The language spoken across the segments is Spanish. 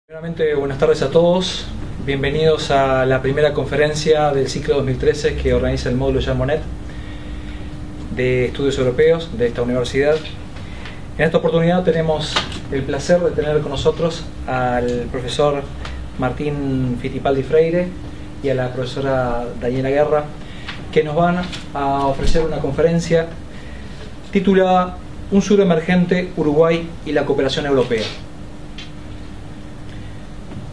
Primeramente, buenas tardes a todos. Bienvenidos a la primera conferencia del ciclo 2013 que organiza el módulo Jean Monnet de Estudios Europeos de esta universidad. En esta oportunidad tenemos el placer de tener con nosotros al profesor Martín Fittipaldi Freire y a la profesora Daniela Guerra, que nos van a ofrecer una conferencia titulada Un sur emergente, Uruguay y la cooperación europea.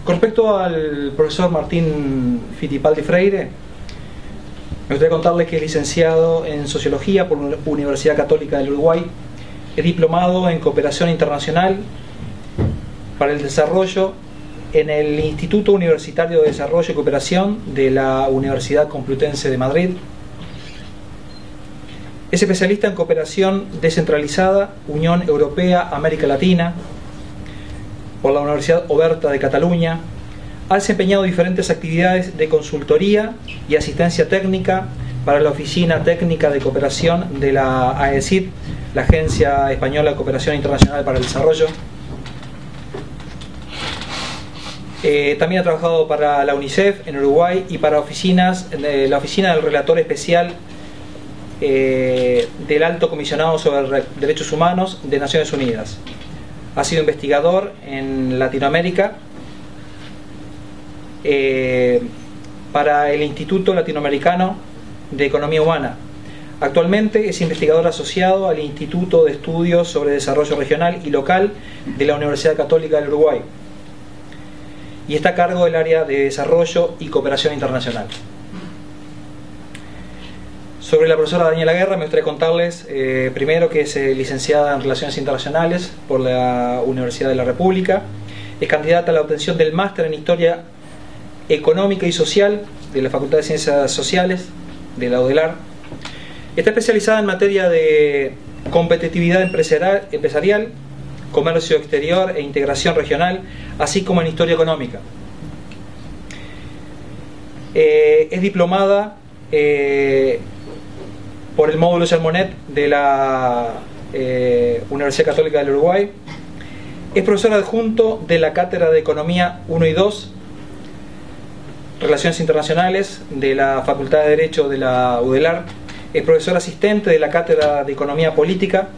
Con respecto al profesor Martín Fittipaldi Freire, me gustaría contarles que es licenciado en Sociología por la Universidad Católica del Uruguay, es diplomado en Cooperación Internacional para el Desarrollo en el Instituto Universitario de Desarrollo y Cooperación de la Universidad Complutense de Madrid. Es especialista en Cooperación Descentralizada, Unión Europea, América Latina, por la Universidad Oberta de Cataluña. Ha desempeñado diferentes actividades de consultoría y asistencia técnica para la Oficina Técnica de Cooperación de la AECID, la Agencia Española de Cooperación Internacional para el Desarrollo. También ha trabajado para la UNICEF en Uruguay y para la Oficina del Relator Especial del Alto Comisionado sobre Derechos Humanos de Naciones Unidas. Ha sido investigador en Latinoamérica para el Instituto Latinoamericano de Economía Humana. Actualmente es investigador asociado al Instituto de Estudios sobre Desarrollo Regional y Local de la Universidad Católica del Uruguay y está a cargo del área de Desarrollo y Cooperación Internacional. Sobre la profesora Daniela Guerra me gustaría contarles primero que es licenciada en Relaciones Internacionales por la Universidad de la República, es candidata a la obtención del máster en Historia Económica y Social de la Facultad de Ciencias Sociales de la UDELAR, está especializada en materia de competitividad empresarial, comercio exterior e integración regional, así como en Historia Económica. Es diplomada por el módulo Jean Monnet de la Universidad Católica del Uruguay. Es profesor adjunto de la Cátedra de Economía 1 y 2, Relaciones Internacionales de la Facultad de Derecho de la UDELAR. Es profesor asistente de la Cátedra de Economía Política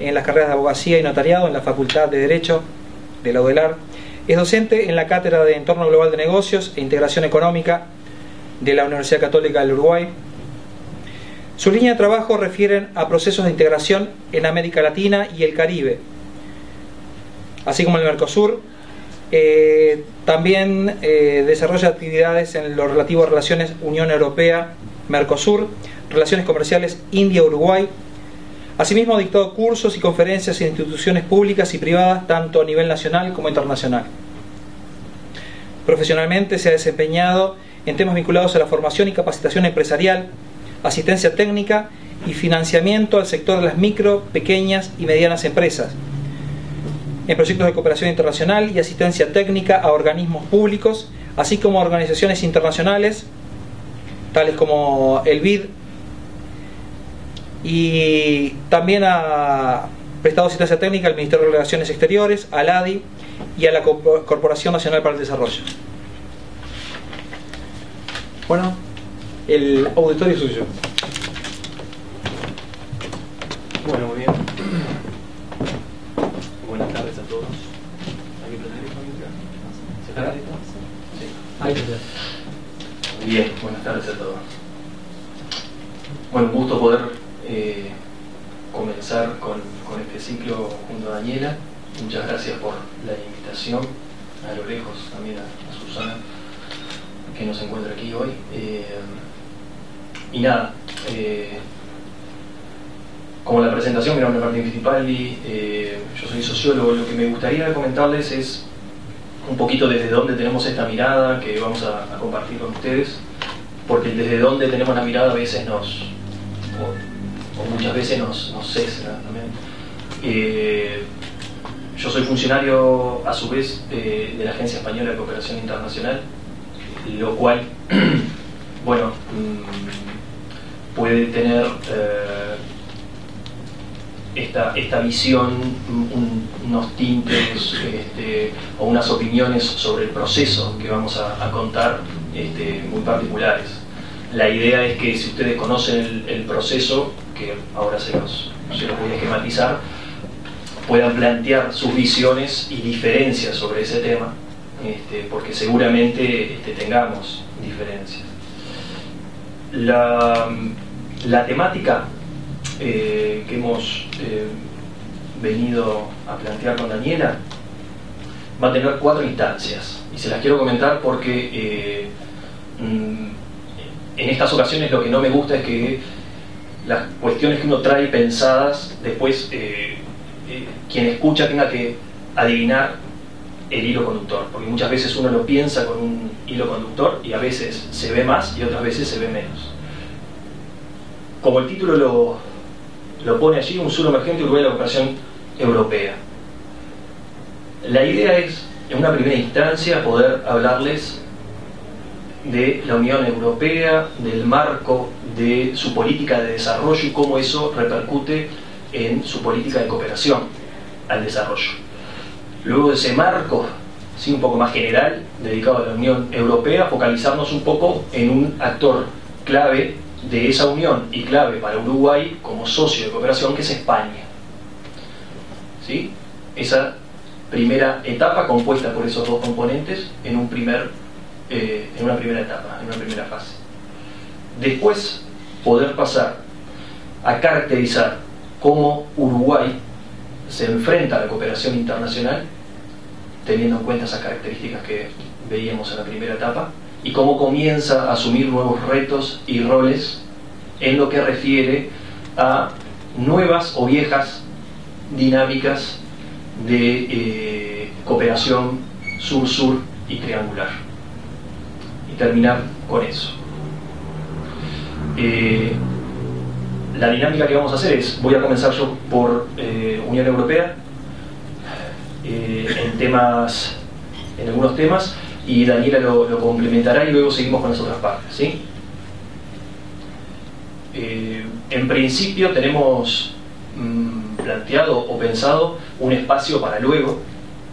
en las carreras de Abogacía y Notariado en la Facultad de Derecho de la UDELAR. Es docente en la Cátedra de Entorno Global de Negocios e Integración Económica de la Universidad Católica del Uruguay. Sus líneas de trabajo refieren a procesos de integración en América Latina y el Caribe, así como el Mercosur. También desarrolla actividades en lo relativo a relaciones Unión Europea-Mercosur, relaciones comerciales India-Uruguay. Asimismo, ha dictado cursos y conferencias en instituciones públicas y privadas, tanto a nivel nacional como internacional. Profesionalmente se ha desempeñado en temas vinculados a la formación y capacitación empresarial, asistencia técnica y financiamiento al sector de las micro, pequeñas y medianas empresas, en proyectos de cooperación internacional y asistencia técnica a organismos públicos, así como a organizaciones internacionales, tales como el BID, y también ha prestado asistencia técnica al Ministerio de Relaciones Exteriores, al ADI y a la Corporación Nacional para el Desarrollo. Bueno, el auditorio es suyo. Bueno, muy bien. Buenas tardes a todos. ¿Hay que prender esto? ¿Se está esto? Sí. Ahí está. Bien, buenas tardes a todos. Bueno, un gusto poder comenzar con este ciclo junto a Daniela. Muchas gracias por la invitación. A lo lejos también a Susana, que nos encuentra aquí hoy. Y nada, como la presentación, mi nombre es Martín Fittipaldi, yo soy sociólogo. Lo que me gustaría comentarles es un poquito desde dónde tenemos esta mirada que vamos a compartir con ustedes, porque desde dónde tenemos la mirada a veces o muchas veces nos sesga también. Yo soy funcionario a su vez de la Agencia Española de Cooperación Internacional, lo cual, bueno, puede tener esta visión, unos tintes o unas opiniones sobre el proceso que vamos a contar muy particulares. La idea es que si ustedes conocen el proceso, que ahora se los voy a esquematizar, puedan plantear sus visiones y diferencias sobre ese tema, porque seguramente tengamos diferencias. La temática que hemos venido a plantear con Daniela va a tener 4 instancias, y se las quiero comentar porque en estas ocasiones lo que no me gusta es que las cuestiones que uno trae pensadas, después quien escucha tenga que adivinar el hilo conductor, porque muchas veces uno lo piensa con un hilo conductor y a veces se ve más y otras veces se ve menos. Como el título lo pone allí, un sur emergente, Uruguay y la cooperación europea. La idea es, en una primera instancia, poder hablarles de la Unión Europea, del marco de su política de desarrollo y cómo eso repercute en su política de cooperación al desarrollo. Luego de ese marco, sí, un poco más general, dedicado a la Unión Europea, focalizarnos un poco en un actor clave de esa unión y clave para Uruguay como socio de cooperación, que es España. ¿Sí? Esa primera etapa compuesta por esos 2 componentes en una primera etapa, en una primera fase. Después, poder pasar a caracterizar cómo Uruguay se enfrenta a la cooperación internacional, teniendo en cuenta esas características que veíamos en la primera etapa, y cómo comienza a asumir nuevos retos y roles en lo que refiere a nuevas o viejas dinámicas de cooperación sur-sur y triangular. Y terminar con eso. La dinámica que vamos a hacer es, voy a comenzar yo por Unión Europea, en algunos temas, y Daniela lo complementará y luego seguimos con las otras partes, ¿sí? En principio tenemos planteado o pensado un espacio para luego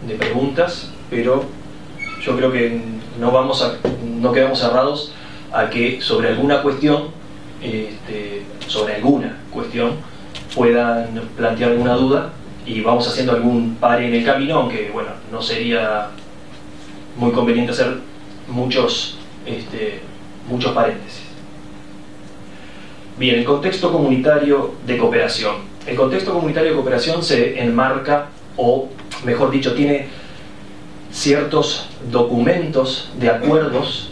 de preguntas, pero yo creo que no quedamos cerrados a que sobre alguna cuestión puedan plantear alguna duda, y vamos haciendo algún pare en el camino, aunque bueno, no sería muy conveniente hacer muchos paréntesis. Bien, el contexto comunitario de cooperación. El contexto comunitario de cooperación se enmarca, o mejor dicho, tiene ciertos documentos de acuerdos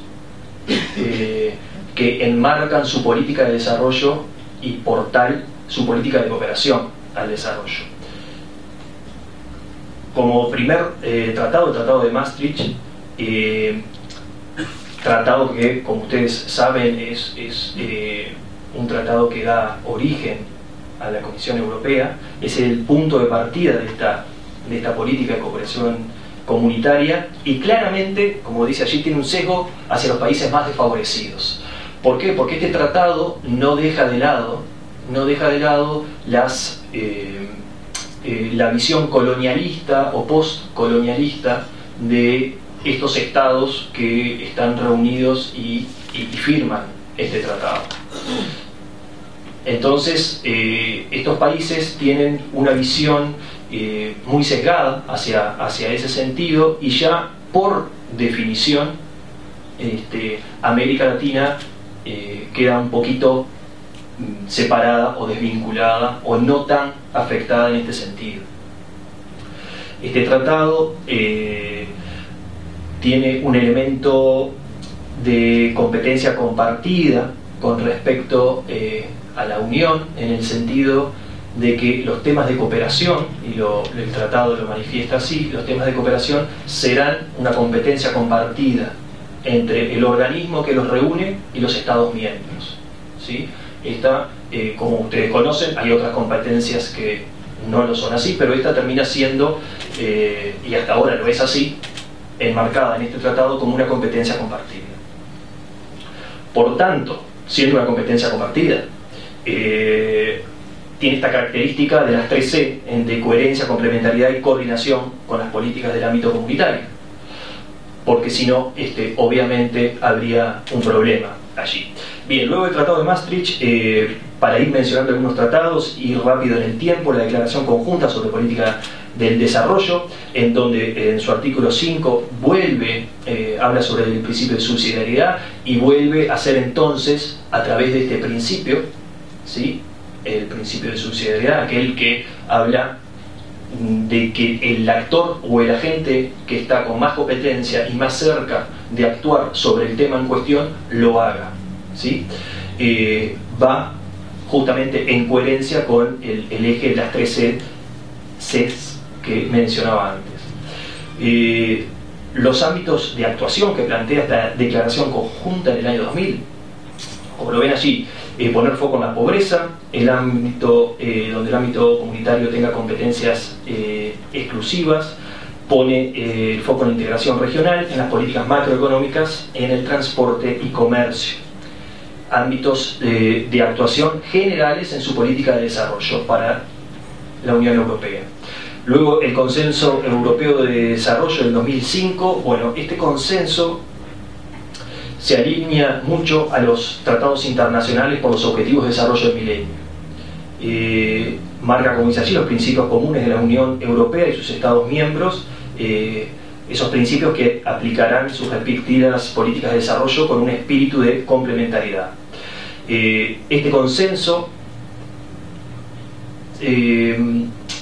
que enmarcan su política de desarrollo y por tal su política de cooperación al desarrollo. Como primer tratado, el Tratado de Maastricht, tratado que, como ustedes saben, es un tratado que da origen a la Comisión Europea, es el punto de partida de esta política de cooperación comunitaria, y claramente, como dice allí, tiene un sesgo hacia los países más desfavorecidos. ¿Por qué? Porque este tratado no deja de lado la visión colonialista o postcolonialista de estos estados que están reunidos y firman este tratado. Entonces, estos países tienen una visión muy sesgada hacia ese sentido, y ya por definición América Latina queda un poquito separada o desvinculada o no tan afectada en este sentido. Este tratado tiene un elemento de competencia compartida con respecto a la Unión, en el sentido de que los temas de cooperación, y el tratado lo manifiesta así, los temas de cooperación serán una competencia compartida entre el organismo que los reúne y los Estados miembros, ¿sí? Como ustedes conocen, hay otras competencias que no lo son así, pero esta termina siendo, y hasta ahora lo es así, enmarcada en este tratado como una competencia compartida. Por tanto, siendo una competencia compartida, tiene esta característica de las 3C, de coherencia, complementariedad y coordinación con las políticas del ámbito comunitario, porque si no, obviamente habría un problema allí. Bien, luego del Tratado de Maastricht, para ir mencionando algunos tratados, ir rápido en el tiempo, la Declaración Conjunta sobre Política del Desarrollo, en donde en su artículo 5 vuelve, habla sobre el principio de subsidiariedad y vuelve a hacer entonces, a través de este principio, ¿sí?, el principio de subsidiariedad, aquel que habla de que el actor o el agente que está con más competencia y más cerca de actuar sobre el tema en cuestión, lo haga, ¿sí? Va justamente en coherencia con el eje de las 3 Cs que mencionaba antes. Los ámbitos de actuación que plantea esta declaración conjunta en el año 2000, como lo ven allí, poner foco en la pobreza, el ámbito donde el ámbito comunitario tenga competencias exclusivas, pone el foco en la integración regional, en las políticas macroeconómicas, en el transporte y comercio. Ámbitos de actuación generales en su política de desarrollo para la Unión Europea. Luego el Consenso Europeo de Desarrollo del 2005, bueno, este consenso se alinea mucho a los tratados internacionales por los objetivos de desarrollo del milenio. Marca, como dice allí, los principios comunes de la Unión Europea y sus Estados miembros, esos principios que aplicarán sus respectivas políticas de desarrollo con un espíritu de complementariedad. Este consenso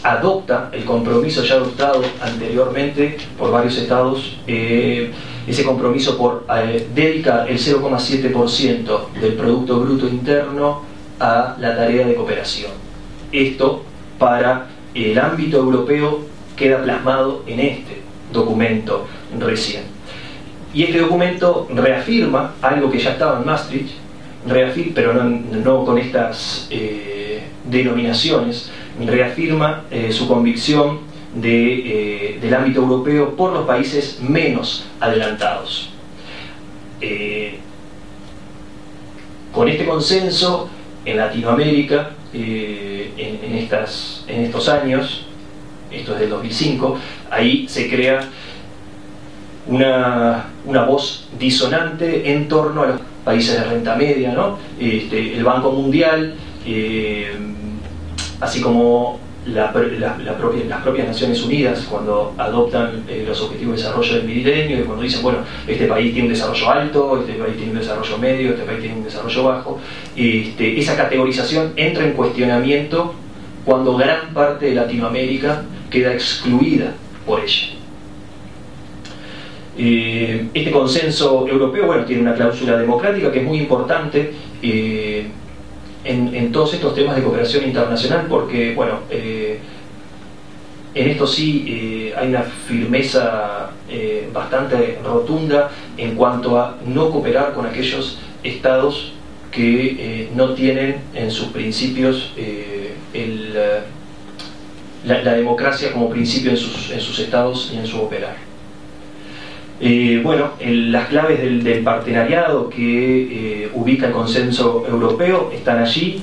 adopta el compromiso ya adoptado anteriormente por varios estados, ese compromiso por dedicar el 0,7% del Producto Bruto Interno a la tarea de cooperación. Esto para el ámbito europeo queda plasmado en este documento recién. Y este documento reafirma algo que ya estaba en Maastricht, pero no con estas denominaciones, reafirma su convicción del ámbito europeo por los países menos adelantados. Con este consenso, en Latinoamérica, en estos años, esto es del 2005, ahí se crea una voz disonante en torno a los países de renta media, ¿no? El Banco Mundial, así como las propias Naciones Unidas, cuando adoptan los objetivos de desarrollo del milenio, y cuando dicen, bueno, este país tiene un desarrollo alto, este país tiene un desarrollo medio, este país tiene un desarrollo bajo, esa categorización entra en cuestionamiento cuando gran parte de Latinoamérica queda excluida por ella. Este consenso europeo, bueno, tiene una cláusula democrática que es muy importante en todos estos temas de cooperación internacional, porque, bueno, en esto sí hay una firmeza bastante rotunda en cuanto a no cooperar con aquellos estados que no tienen en sus principios la democracia como principio en sus estados y en su operar. Bueno, las claves del partenariado que ubica el consenso europeo están allí.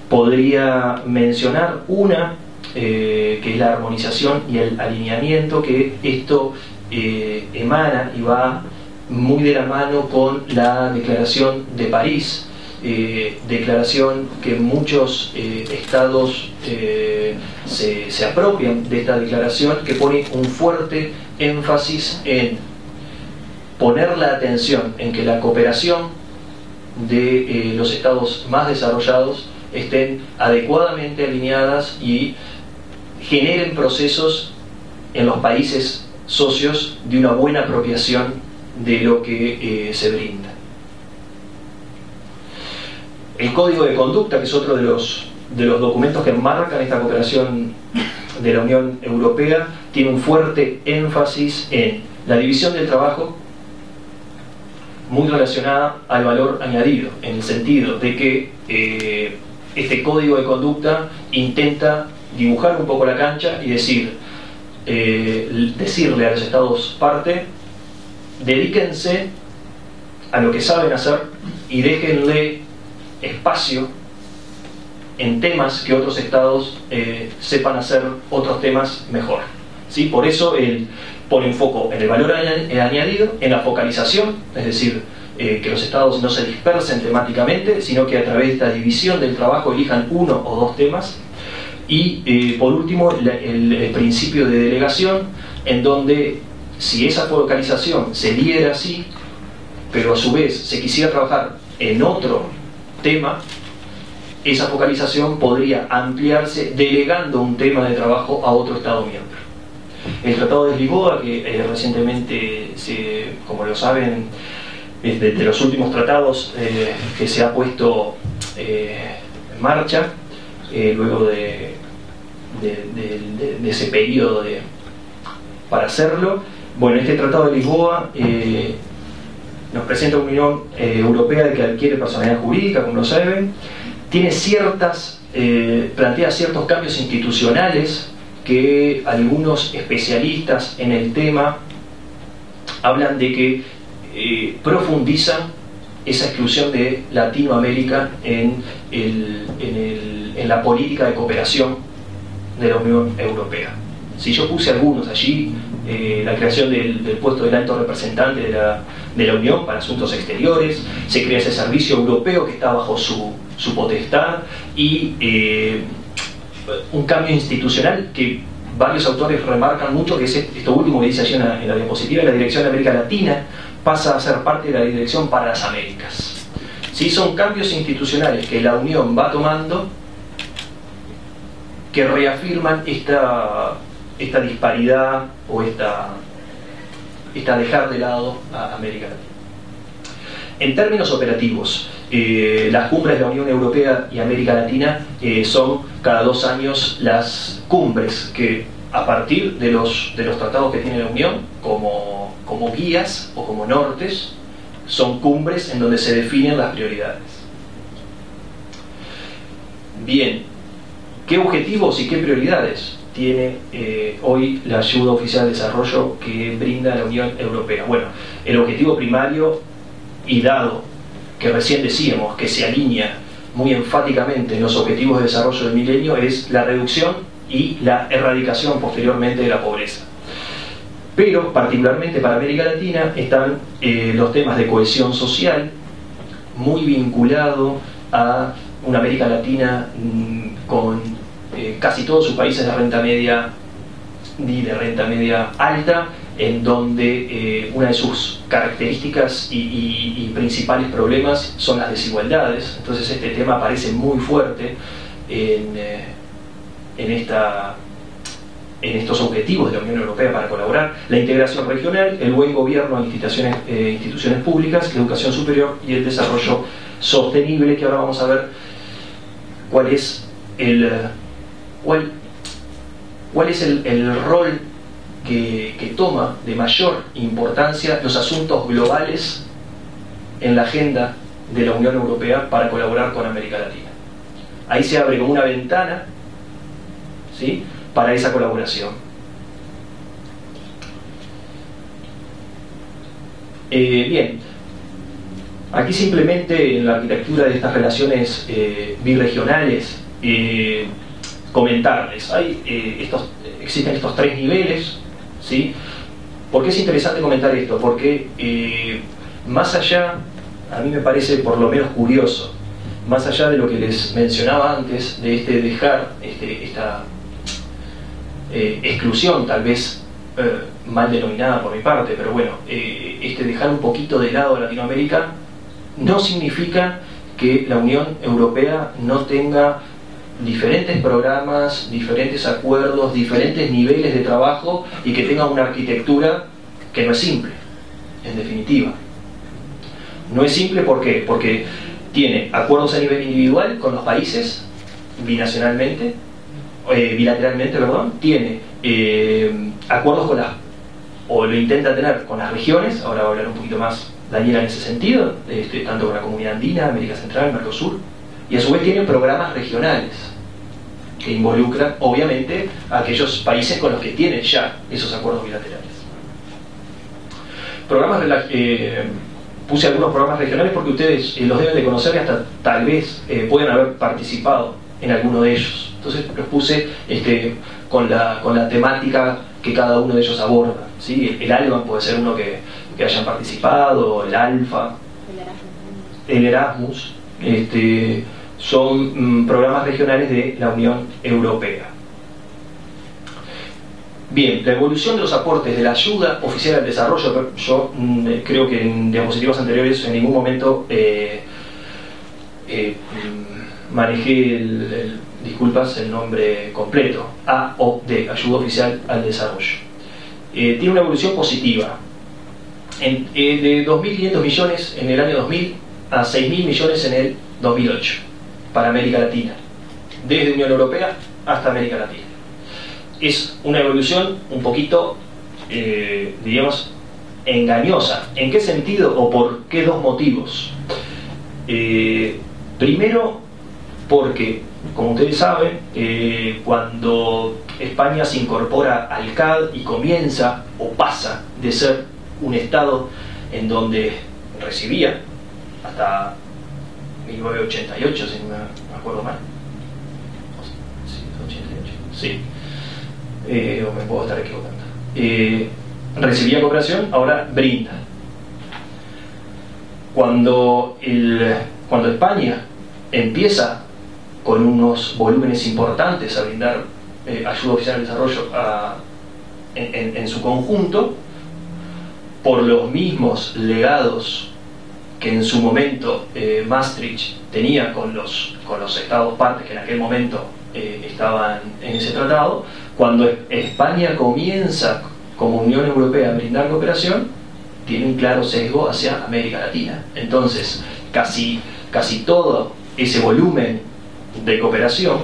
Podría mencionar una, que es la armonización y el alineamiento, que esto emana y va muy de la mano con la Declaración de París, declaración que muchos estados se apropian de esta declaración, que pone un fuerte énfasis en poner la atención en que la cooperación de los estados más desarrollados estén adecuadamente alineadas y generen procesos en los países socios de una buena apropiación de lo que se brinda. El Código de Conducta, que es otro de los documentos que marcan esta cooperación de la Unión Europea, tiene un fuerte énfasis en la división del trabajo, muy relacionada al valor añadido, en el sentido de que este Código de Conducta intenta dibujar un poco la cancha y decirle a los estados parte: dedíquense a lo que saben hacer y déjenle espacio en temas que otros estados sepan hacer otros temas mejor, ¿sí? Por eso él pone un foco en el valor añadido, en la focalización, es decir, que los estados no se dispersen temáticamente, sino que a través de esta división del trabajo elijan uno o dos temas. Y por último, el principio de delegación, en donde si esa focalización se diera así, pero a su vez se quisiera trabajar en otro tema, esa focalización podría ampliarse delegando un tema de trabajo a otro Estado miembro. El Tratado de Lisboa, que recientemente, como lo saben, es de los últimos tratados que se ha puesto en marcha, luego de ese periodo para hacerlo. Bueno, este Tratado de Lisboa nos presenta una Unión Europea que adquiere personalidad jurídica, como lo saben, tiene plantea ciertos cambios institucionales que algunos especialistas en el tema hablan de que profundizan esa exclusión de Latinoamérica en la política de cooperación de la Unión Europea. Si yo puse algunos allí, la creación del puesto del alto representante de la Unión para asuntos exteriores, se crea ese servicio europeo que está bajo su potestad, y un cambio institucional que varios autores remarcan mucho, que es esto último que dice allí en la diapositiva: la Dirección de América Latina pasa a ser parte de la Dirección para las Américas. ¿Sí? Son cambios institucionales que la Unión va tomando, que reafirman esta disparidad o esta dejar de lado a América Latina. En términos operativos, las cumbres de la Unión Europea y América Latina son cada 2 años las cumbres que, a partir de los tratados que tiene la Unión, como guías o como nortes, son cumbres en donde se definen las prioridades. Bien, ¿qué objetivos y qué prioridades tiene hoy la ayuda oficial de desarrollo que brinda la Unión Europea? Bueno, el objetivo primario, y dado que recién decíamos que se alinea muy enfáticamente en los objetivos de desarrollo del milenio, es la reducción y la erradicación posteriormente de la pobreza. Pero particularmente para América Latina están los temas de cohesión social, muy vinculado a una América Latina con casi todos sus países de renta media y de renta media alta, en donde una de sus características y principales problemas son las desigualdades. Entonces este tema aparece muy fuerte en estos objetivos de la Unión Europea para colaborar: la integración regional, el buen gobierno de instituciones públicas, la educación superior y el desarrollo sostenible, que ahora vamos a ver cuál es el rol que toma de mayor importancia los asuntos globales en la agenda de la Unión Europea para colaborar con América Latina. Ahí se abre como una ventana, ¿sí?, para esa colaboración. Bien, aquí simplemente en la arquitectura de estas relaciones birregionales, comentarles, existen estos 3 niveles, ¿sí? ¿Por qué es interesante comentar esto? Porque más allá, a mí me parece por lo menos curioso, más allá de lo que les mencionaba antes, de esta exclusión, tal vez mal denominada por mi parte, pero bueno, dejar un poquito de lado a Latinoamérica, no significa que la Unión Europea no tenga diferentes programas, diferentes acuerdos, diferentes niveles de trabajo, y que tenga una arquitectura que no es simple, en definitiva. No es simple, ¿por qué? Porque tiene acuerdos a nivel individual con los países, bilateralmente, tiene acuerdos o lo intenta tener con las regiones. Ahora voy a hablar un poquito más Daniela en ese sentido, tanto con la Comunidad Andina, América Central, Mercosur, y a su vez tiene programas regionales que involucran obviamente a aquellos países con los que tienen ya esos acuerdos bilaterales. Programas puse algunos programas regionales porque ustedes los deben de conocer y hasta tal vez pueden haber participado en alguno de ellos. Entonces los puse con la temática que cada uno de ellos aborda, ¿sí? El ALBA puede ser uno que hayan participado, el ALFA, el Erasmus, son programas regionales de la Unión Europea. Bien, la evolución de los aportes de la ayuda oficial al desarrollo, yo creo que en diapositivas anteriores en ningún momento manejé disculpas, el nombre completo, AOD, Ayuda Oficial al Desarrollo. Tiene una evolución positiva, de 2.500 millones en el año 2000 a 6.000 millones en el 2008, para América Latina, desde Unión Europea hasta América Latina. Es una evolución un poquito, digamos, engañosa. ¿En qué sentido o por qué dos motivos? Primero, porque, como ustedes saben, cuando España se incorpora al CAD y comienza o pasa de ser un Estado en donde recibía, hasta 1988, si no me acuerdo mal, sí, 88, sí, o me puedo estar equivocando, recibía cooperación, ahora brinda. Cuando España empieza con unos volúmenes importantes a brindar ayuda oficial al desarrollo en su conjunto, por los mismos legados que en su momento Maastricht tenía con los estados partes que en aquel momento estaban en ese tratado, cuando España comienza como Unión Europea a brindar cooperación, tiene un claro sesgo hacia América Latina. Entonces, casi todo ese volumen de cooperación,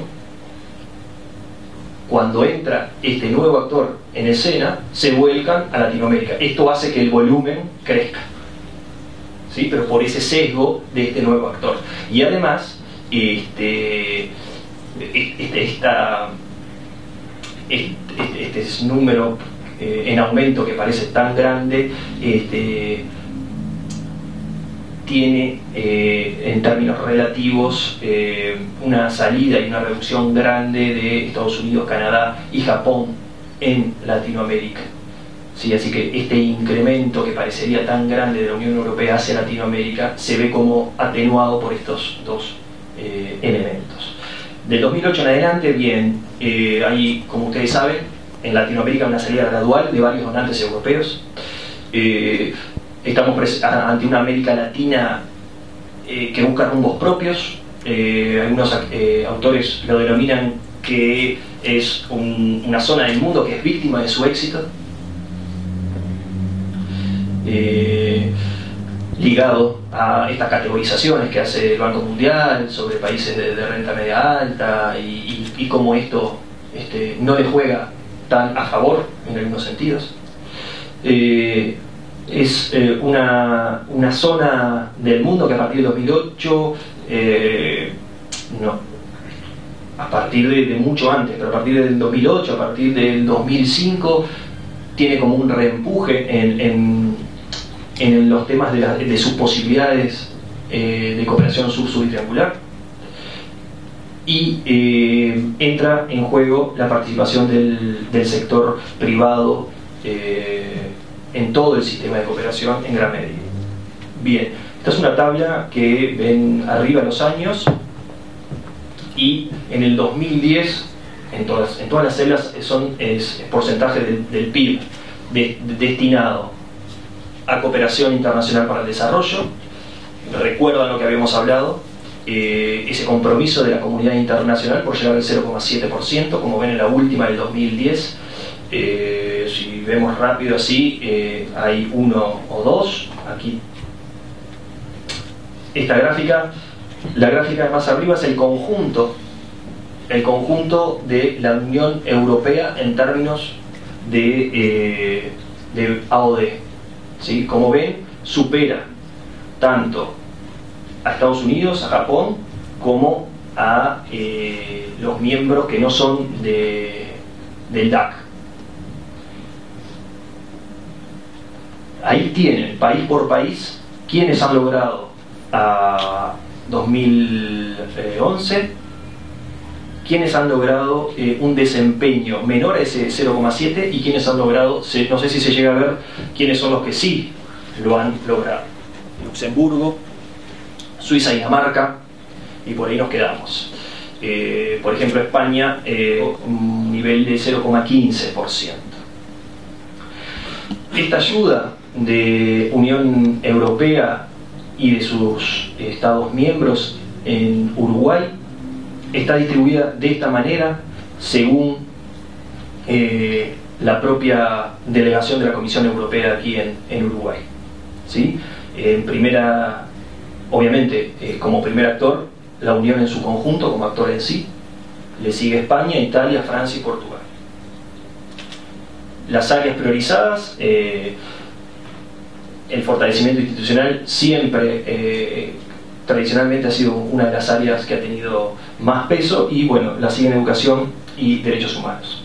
cuando entra este nuevo actor en escena, se vuelcan a Latinoamérica. Esto hace que el volumen crezca, ¿sí? Pero por ese sesgo de este nuevo actor. Y además, este número en aumento que parece tan grande, tiene en términos relativos una salida y una reducción grande de Estados Unidos, Canadá y Japón en Latinoamérica. ¿Sí? Así que este incremento que parecería tan grande de la Unión Europea hacia Latinoamérica se ve como atenuado por estos dos elementos. Del 2008 en adelante, bien, hay, como ustedes saben, en Latinoamérica una salida gradual de varios donantes europeos. Estamos ante una América Latina que busca rumbos propios. Algunos autores lo denominan que es una zona del mundo que es víctima de su éxito, ligado a estas categorizaciones que hace el Banco Mundial sobre países de renta media alta y cómo esto no le juega tan a favor en algunos sentidos. Es una zona del mundo que a partir del 2008, a partir de mucho antes, pero a partir del 2008, a partir del 2005, tiene como un reempuje en los temas de sus posibilidades de cooperación sur-sur y triangular. Y entra en juego la participación del sector privado en todo el sistema de cooperación en gran medida. Bien, esta es una tabla que ven arriba los años, y en el 2010 en todas las celdas es porcentaje del PIB destinado a cooperación internacional para el desarrollo. Recuerdan lo que habíamos hablado, ese compromiso de la comunidad internacional por llegar al 0,7%, como ven en la última del 2010. Si vemos rápido así, hay 1 o 2 aquí. Esta gráfica, la gráfica más arriba es el conjunto de la Unión Europea en términos de AOD, ¿sí? Como ven, supera tanto a Estados Unidos, a Japón, como a los miembros que no son del DAC. Ahí tienen, país por país, ¿Quiénes han logrado a 2011? ¿Quiénes han logrado un desempeño menor a ese 0,7? ¿Y quiénes han logrado, no sé si se llega a ver, quiénes son los que sí lo han logrado? Luxemburgo, Suiza y Dinamarca, y por ahí nos quedamos. Por ejemplo, España, un nivel de 0,15%. Esta ayuda de Unión Europea y de sus Estados miembros en Uruguay está distribuida de esta manera según la propia delegación de la Comisión Europea aquí en Uruguay, ¿sí? Obviamente, como primer actor, la Unión en su conjunto, como actor en sí. Le sigue España, Italia, Francia y Portugal. Las áreas priorizadas, el fortalecimiento institucional siempre, tradicionalmente ha sido una de las áreas que ha tenido más peso, y bueno, la siguen educación y derechos humanos.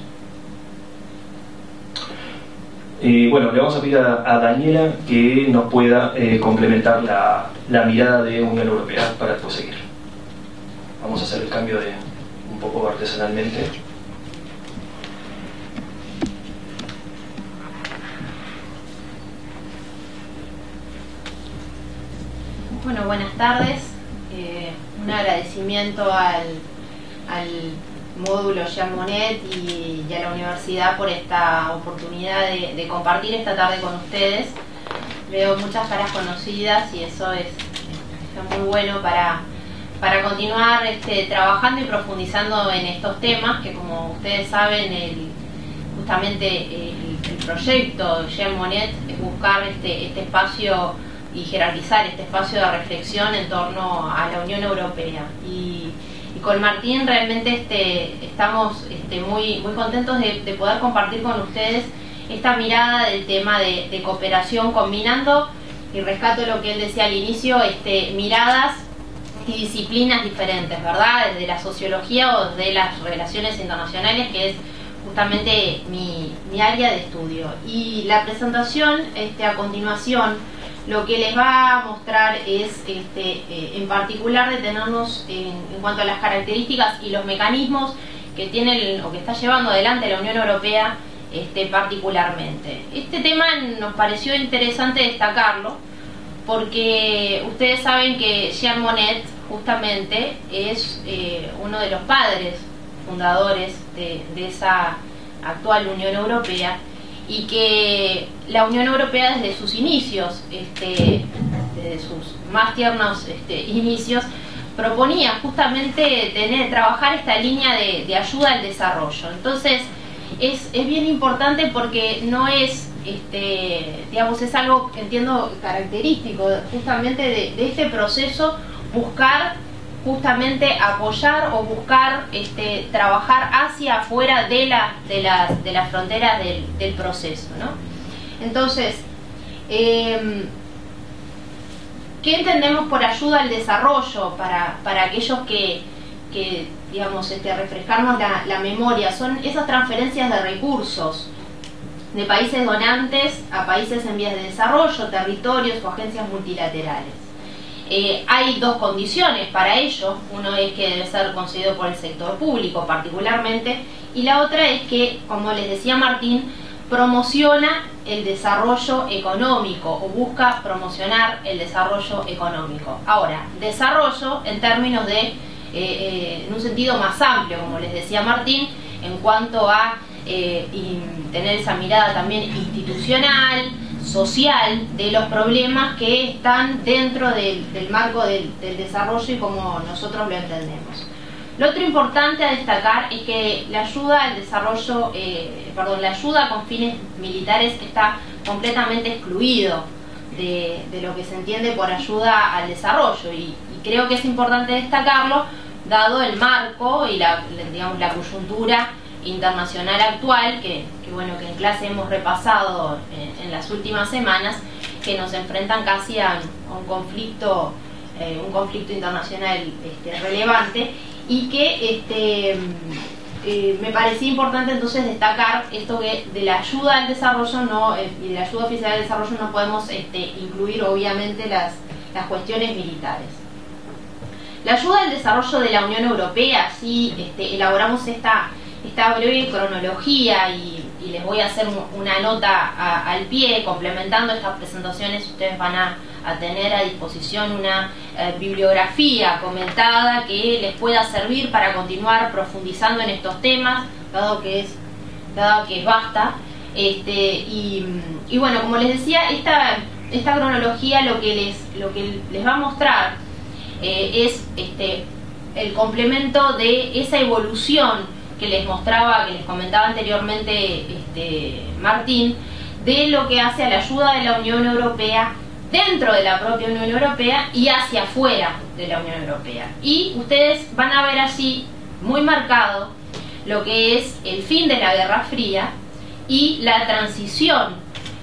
Bueno, le vamos a pedir a Daniela que nos pueda complementar la mirada de Unión Europea para después seguir. Vamos a hacer el cambio de un poco artesanalmente. Bueno, buenas tardes. Un agradecimiento al módulo Jean Monnet y a la universidad por esta oportunidad de compartir esta tarde con ustedes. Veo muchas caras conocidas y eso es muy bueno para continuar trabajando y profundizando en estos temas que, como ustedes saben, justamente el proyecto Jean Monnet es buscar este espacio y jerarquizar este espacio de reflexión en torno a la Unión Europea. Y con Martín realmente estamos muy contentos de poder compartir con ustedes esta mirada del tema de cooperación, combinando, y rescato lo que él decía al inicio, miradas y disciplinas diferentes, ¿verdad? Desde la sociología o de las relaciones internacionales, que es justamente mi área de estudio. Y la presentación a continuación lo que les va a mostrar es en particular detenernos en cuanto a las características y los mecanismos que tiene o que está llevando adelante la Unión Europea particularmente. Este tema nos pareció interesante destacarlo porque ustedes saben que Jean Monnet justamente es uno de los padres fundadores de esa actual Unión Europea, y que la Unión Europea desde sus inicios, desde sus más tiernos inicios, proponía justamente trabajar esta línea de ayuda al desarrollo. Entonces es bien importante porque no es, digamos, es algo que entiendo característico justamente de este proceso, buscar justamente apoyar o buscar trabajar hacia afuera de las fronteras del proceso, ¿no? Entonces, ¿qué entendemos por ayuda al desarrollo para aquellos que digamos, refrescarnos la memoria? Son esas transferencias de recursos de países donantes a países en vías de desarrollo, territorios o agencias multilaterales. Hay dos condiciones para ello. Uno es que debe ser concedido por el sector público particularmente, y la otra es que, como les decía Martín, promociona el desarrollo económico o busca promocionar el desarrollo económico. Ahora, desarrollo en términos en un sentido más amplio, como les decía Martín, en cuanto a tener esa mirada también institucional, social, de los problemas que están dentro del marco del desarrollo y como nosotros lo entendemos. Lo otro importante a destacar es que la ayuda al desarrollo, la ayuda con fines militares está completamente excluido de lo que se entiende por ayuda al desarrollo, y creo que es importante destacarlo dado el marco y digamos, la coyuntura internacional actual que en clase hemos repasado en las últimas semanas, que nos enfrentan casi a un conflicto internacional relevante, y que me parecía importante entonces destacar esto que de la ayuda al desarrollo y de la ayuda oficial al desarrollo no podemos incluir obviamente las cuestiones militares. La ayuda al desarrollo de la Unión Europea, sí, elaboramos esta breve cronología y les voy a hacer una nota al pie, complementando estas presentaciones. Ustedes van a tener a disposición una bibliografía comentada que les pueda servir para continuar profundizando en estos temas, dado que es vasta. Y bueno, como les decía, esta cronología lo que les va a mostrar es el complemento de esa evolución que les mostraba, que les comentaba anteriormente Martín, de lo que hace a la ayuda de la Unión Europea dentro de la propia Unión Europea y hacia afuera de la Unión Europea. Y ustedes van a ver así muy marcado lo que es el fin de la Guerra Fría y la transición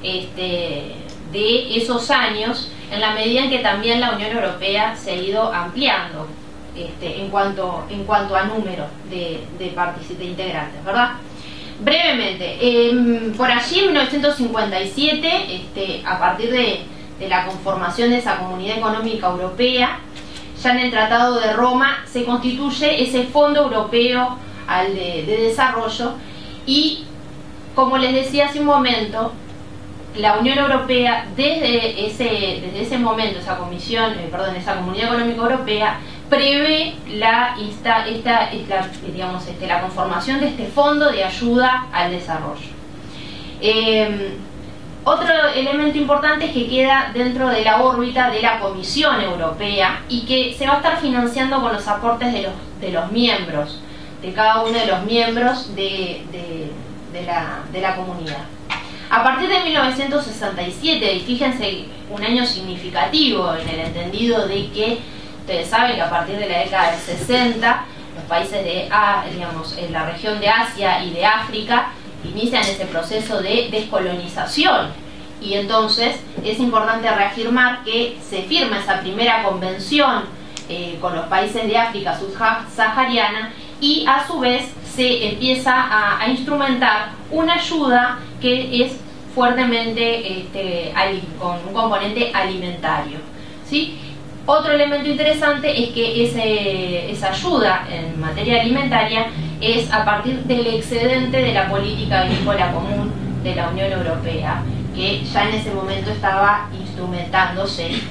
de esos años, en la medida en que también la Unión Europea se ha ido ampliando en cuanto a número de integrantes, ¿verdad? Brevemente, por allí en 1957, a partir de la conformación de esa Comunidad Económica Europea, ya en el Tratado de Roma se constituye ese Fondo Europeo de Desarrollo y, como les decía hace un momento, la Unión Europea desde ese momento, esa Comunidad Económica Europea prevé la conformación de este fondo de ayuda al desarrollo. Otro elemento importante es que queda dentro de la órbita de la Comisión Europea y que se va a estar financiando con los aportes de los miembros, de cada uno de los miembros de la comunidad. A partir de 1967, y fíjense, un año significativo en el entendido de que ustedes saben que a partir de la década del 60 los países en la región de Asia y de África inician ese proceso de descolonización, y entonces es importante reafirmar que se firma esa primera convención con los países de África subsahariana y a su vez se empieza a instrumentar una ayuda que es fuertemente con un componente alimentario, ¿sí? Otro elemento interesante es que esa ayuda en materia alimentaria es a partir del excedente de la política agrícola común de la Unión Europea, que ya en ese momento estaba instrumentándose.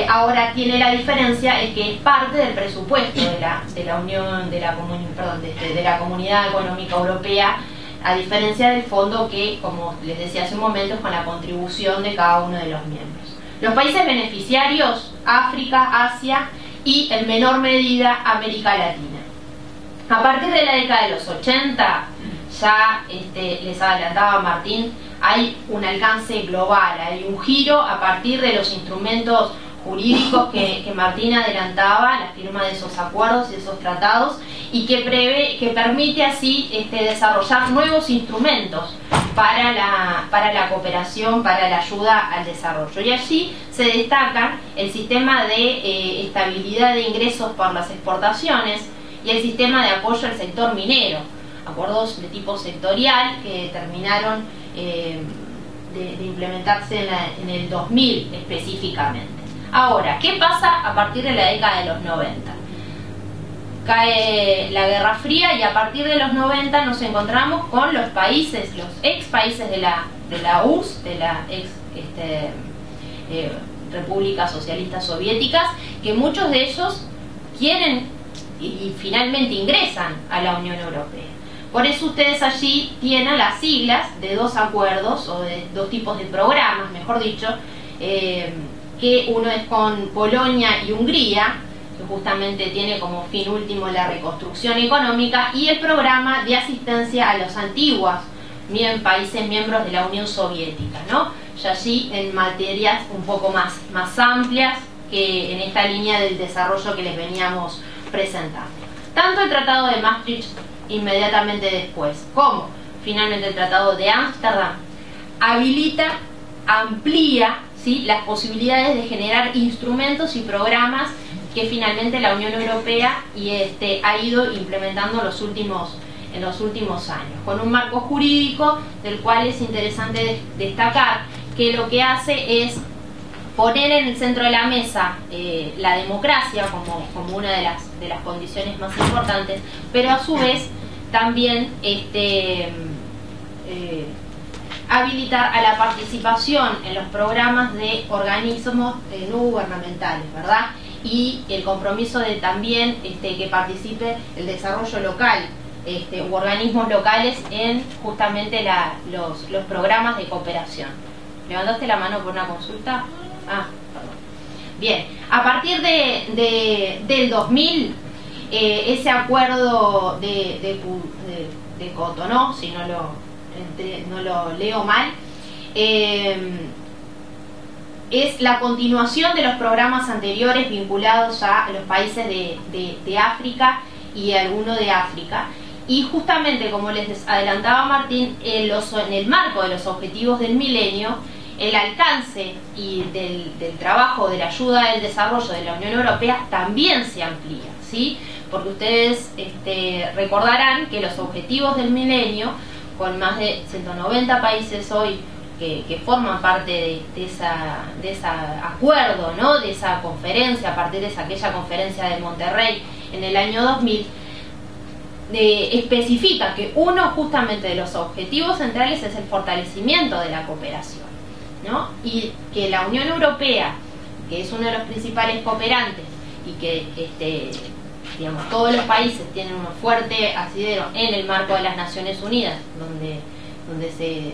Ahora tiene la diferencia es que es parte del presupuesto de la Comunidad Económica Europea, a diferencia del fondo que, como les decía hace un momento, es con la contribución de cada uno de los miembros. Los países beneficiarios: África, Asia y, en menor medida, América Latina. A partir de la década de los 80, ya les adelantaba Martín, hay un alcance global, hay un giro a partir de los instrumentos jurídicos que Martín adelantaba, la firma de esos acuerdos y esos tratados, y que permite así desarrollar nuevos instrumentos para la cooperación, para la ayuda al desarrollo. Y allí se destacan el sistema de estabilidad de ingresos por las exportaciones y el sistema de apoyo al sector minero, acuerdos de tipo sectorial que terminaron de implementarse en el 2000 específicamente. Ahora, ¿qué pasa a partir de la década de los 90? Cae la Guerra Fría y a partir de los 90 nos encontramos con los países, los ex países de la URSS, de la ex repúblicas socialistas soviéticas, que muchos de ellos quieren y finalmente ingresan a la Unión Europea. Por eso ustedes allí tienen las siglas de dos acuerdos, o de dos tipos de programas, mejor dicho, que uno es con Polonia y Hungría, que justamente tiene como fin último la reconstrucción económica, y el programa de asistencia a los antiguos países miembros de la Unión Soviética, ¿no? Y allí en materias un poco más amplias que en esta línea del desarrollo que les veníamos presentando. Tanto el Tratado de Maastricht inmediatamente después, como finalmente el Tratado de Ámsterdam, amplía, ¿sí?, las posibilidades de generar instrumentos y programas que finalmente la Unión Europea ha ido implementando en en los últimos años, con un marco jurídico del cual es interesante destacar que lo que hace es poner en el centro de la mesa la democracia como una de las condiciones más importantes, pero a su vez también habilitar a la participación en los programas de organismos no gubernamentales, ¿verdad? Y el compromiso de también que participe el desarrollo local u organismos locales en justamente los programas de cooperación. ¿Levantaste la mano por una consulta? Ah, perdón. Bien, a partir del 2000, ese acuerdo de Cotonú, si no lo leo mal, es la continuación de los programas anteriores vinculados a los países de África y alguno de África. Y justamente, como les adelantaba Martín, en el marco de los objetivos del milenio, el alcance y del trabajo de la ayuda al desarrollo de la Unión Europea también se amplía, ¿sí? Porque ustedes recordarán que los objetivos del milenio, con más de 190 países hoy que forman parte de ese acuerdo, ¿no? De esa conferencia, a partir de aquella conferencia de Monterrey en el año 2000, especifica que uno justamente de los objetivos centrales es el fortalecimiento de la cooperación, ¿no? Y que la Unión Europea, que es uno de los principales cooperantes y que digamos, todos los países tienen un fuerte asidero en el marco de las Naciones Unidas, donde se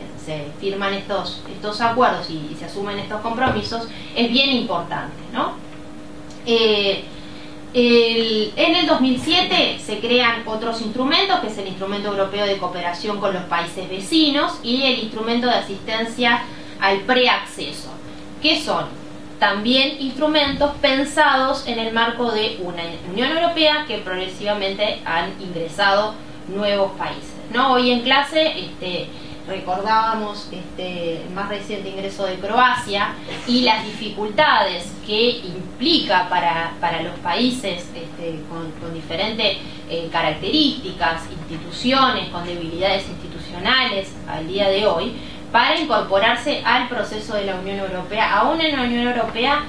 firman estos acuerdos y se asumen estos compromisos, es bien importante, ¿no? En el 2007 se crean otros instrumentos, que es el Instrumento Europeo de Cooperación con los Países Vecinos y el Instrumento de Asistencia al Preacceso, que son también instrumentos pensados en el marco de una Unión Europea que progresivamente han ingresado nuevos países, ¿no? Hoy en clase recordábamos el más reciente ingreso de Croacia y las dificultades que implica para los países con diferentes características, instituciones, con debilidades institucionales al día de hoy, para incorporarse al proceso de la Unión Europea, aún en una Unión Europea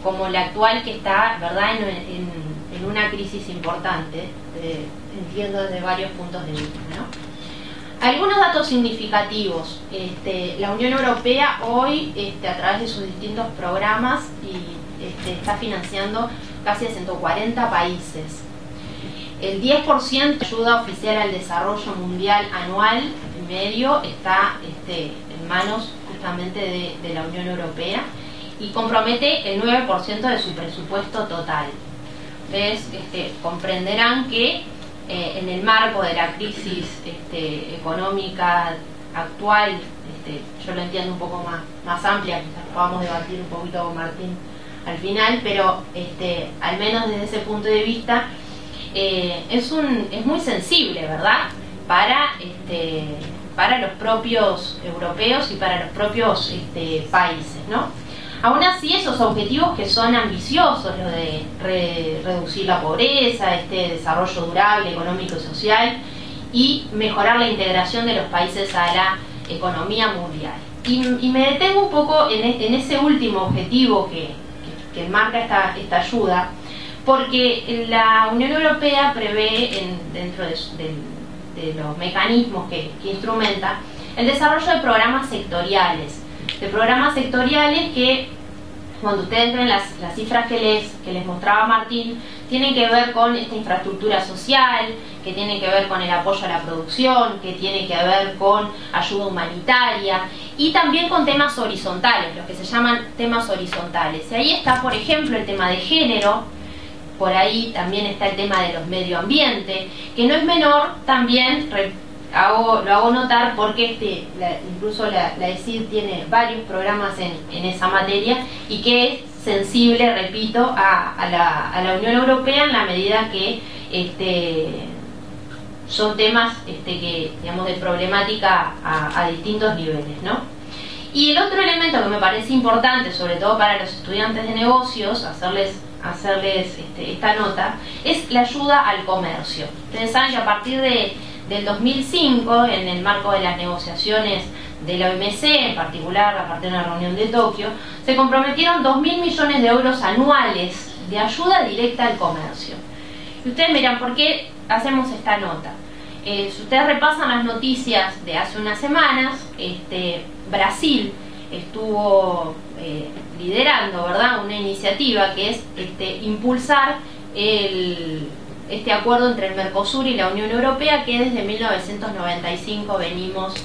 como la actual, que está, ¿verdad?, en una crisis importante, entiendo desde varios puntos de vista, ¿no? Algunos datos significativos. La Unión Europea hoy, a través de sus distintos programas, está financiando casi a 140 países. El 10% de ayuda oficial al desarrollo mundial anual en medio está en manos justamente de la Unión Europea y compromete el 9% de su presupuesto total. Ustedes comprenderán que en el marco de la crisis económica actual, yo lo entiendo un poco más amplia, quizás podamos debatir un poquito con Martín al final, pero al menos desde ese punto de vista es muy sensible, ¿verdad?, para los propios europeos y para los propios países, ¿no? Aún así, esos objetivos que son ambiciosos, lo de reducir la pobreza, desarrollo durable, económico y social, y mejorar la integración de los países a la economía mundial. Y me detengo un poco en ese último objetivo que enmarca esta ayuda, porque la Unión Europea prevé, dentro de los mecanismos que instrumenta, el desarrollo de programas sectoriales. Que, cuando ustedes ven las cifras que les mostraba Martín, tienen que ver con esta infraestructura social, que tienen que ver con el apoyo a la producción, que tiene que ver con ayuda humanitaria y también con temas horizontales, los que se llaman temas horizontales. Y ahí está, por ejemplo, el tema de género, por ahí también está el tema de los medio ambiente, que no es menor, también lo hago notar porque incluso la ESID tiene varios programas en esa materia y que es sensible, repito, a la Unión Europea en la medida que son temas que, digamos, de problemática a distintos niveles, ¿no? Y el otro elemento que me parece importante, sobre todo para los estudiantes de negocios, hacerles esta nota, es la ayuda al comercio. Ustedes saben que a partir de del 2005, en el marco de las negociaciones de la OMC, en particular a partir de la reunión de Tokio, se comprometieron 2.000 millones de euros anuales de ayuda directa al comercio. Y ustedes me dirán, ¿por qué hacemos esta nota? Si ustedes repasan las noticias de hace unas semanas, Brasil estuvo liderando, ¿verdad?, una iniciativa que es impulsar este acuerdo entre el Mercosur y la Unión Europea, que desde 1995 venimos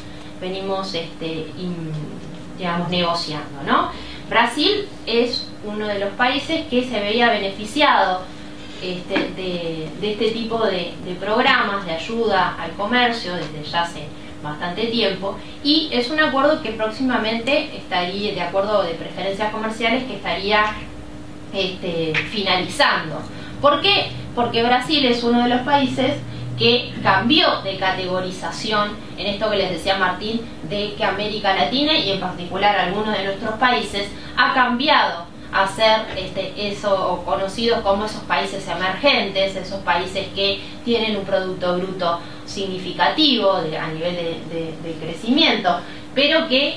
digamos, negociando, ¿no? Brasil es uno de los países que se veía beneficiado de este tipo de programas de ayuda al comercio desde ya hace bastante tiempo, y es un acuerdo que próximamente estaría, de acuerdo de preferencias comerciales, que estaría finalizando. ¿Por qué? Porque Brasil es uno de los países que cambió de categorización en esto que les decía Martín, de que América Latina y en particular algunos de nuestros países ha cambiado a ser eso conocidos como esos países emergentes, esos países que tienen un producto bruto significativo a nivel de crecimiento, pero que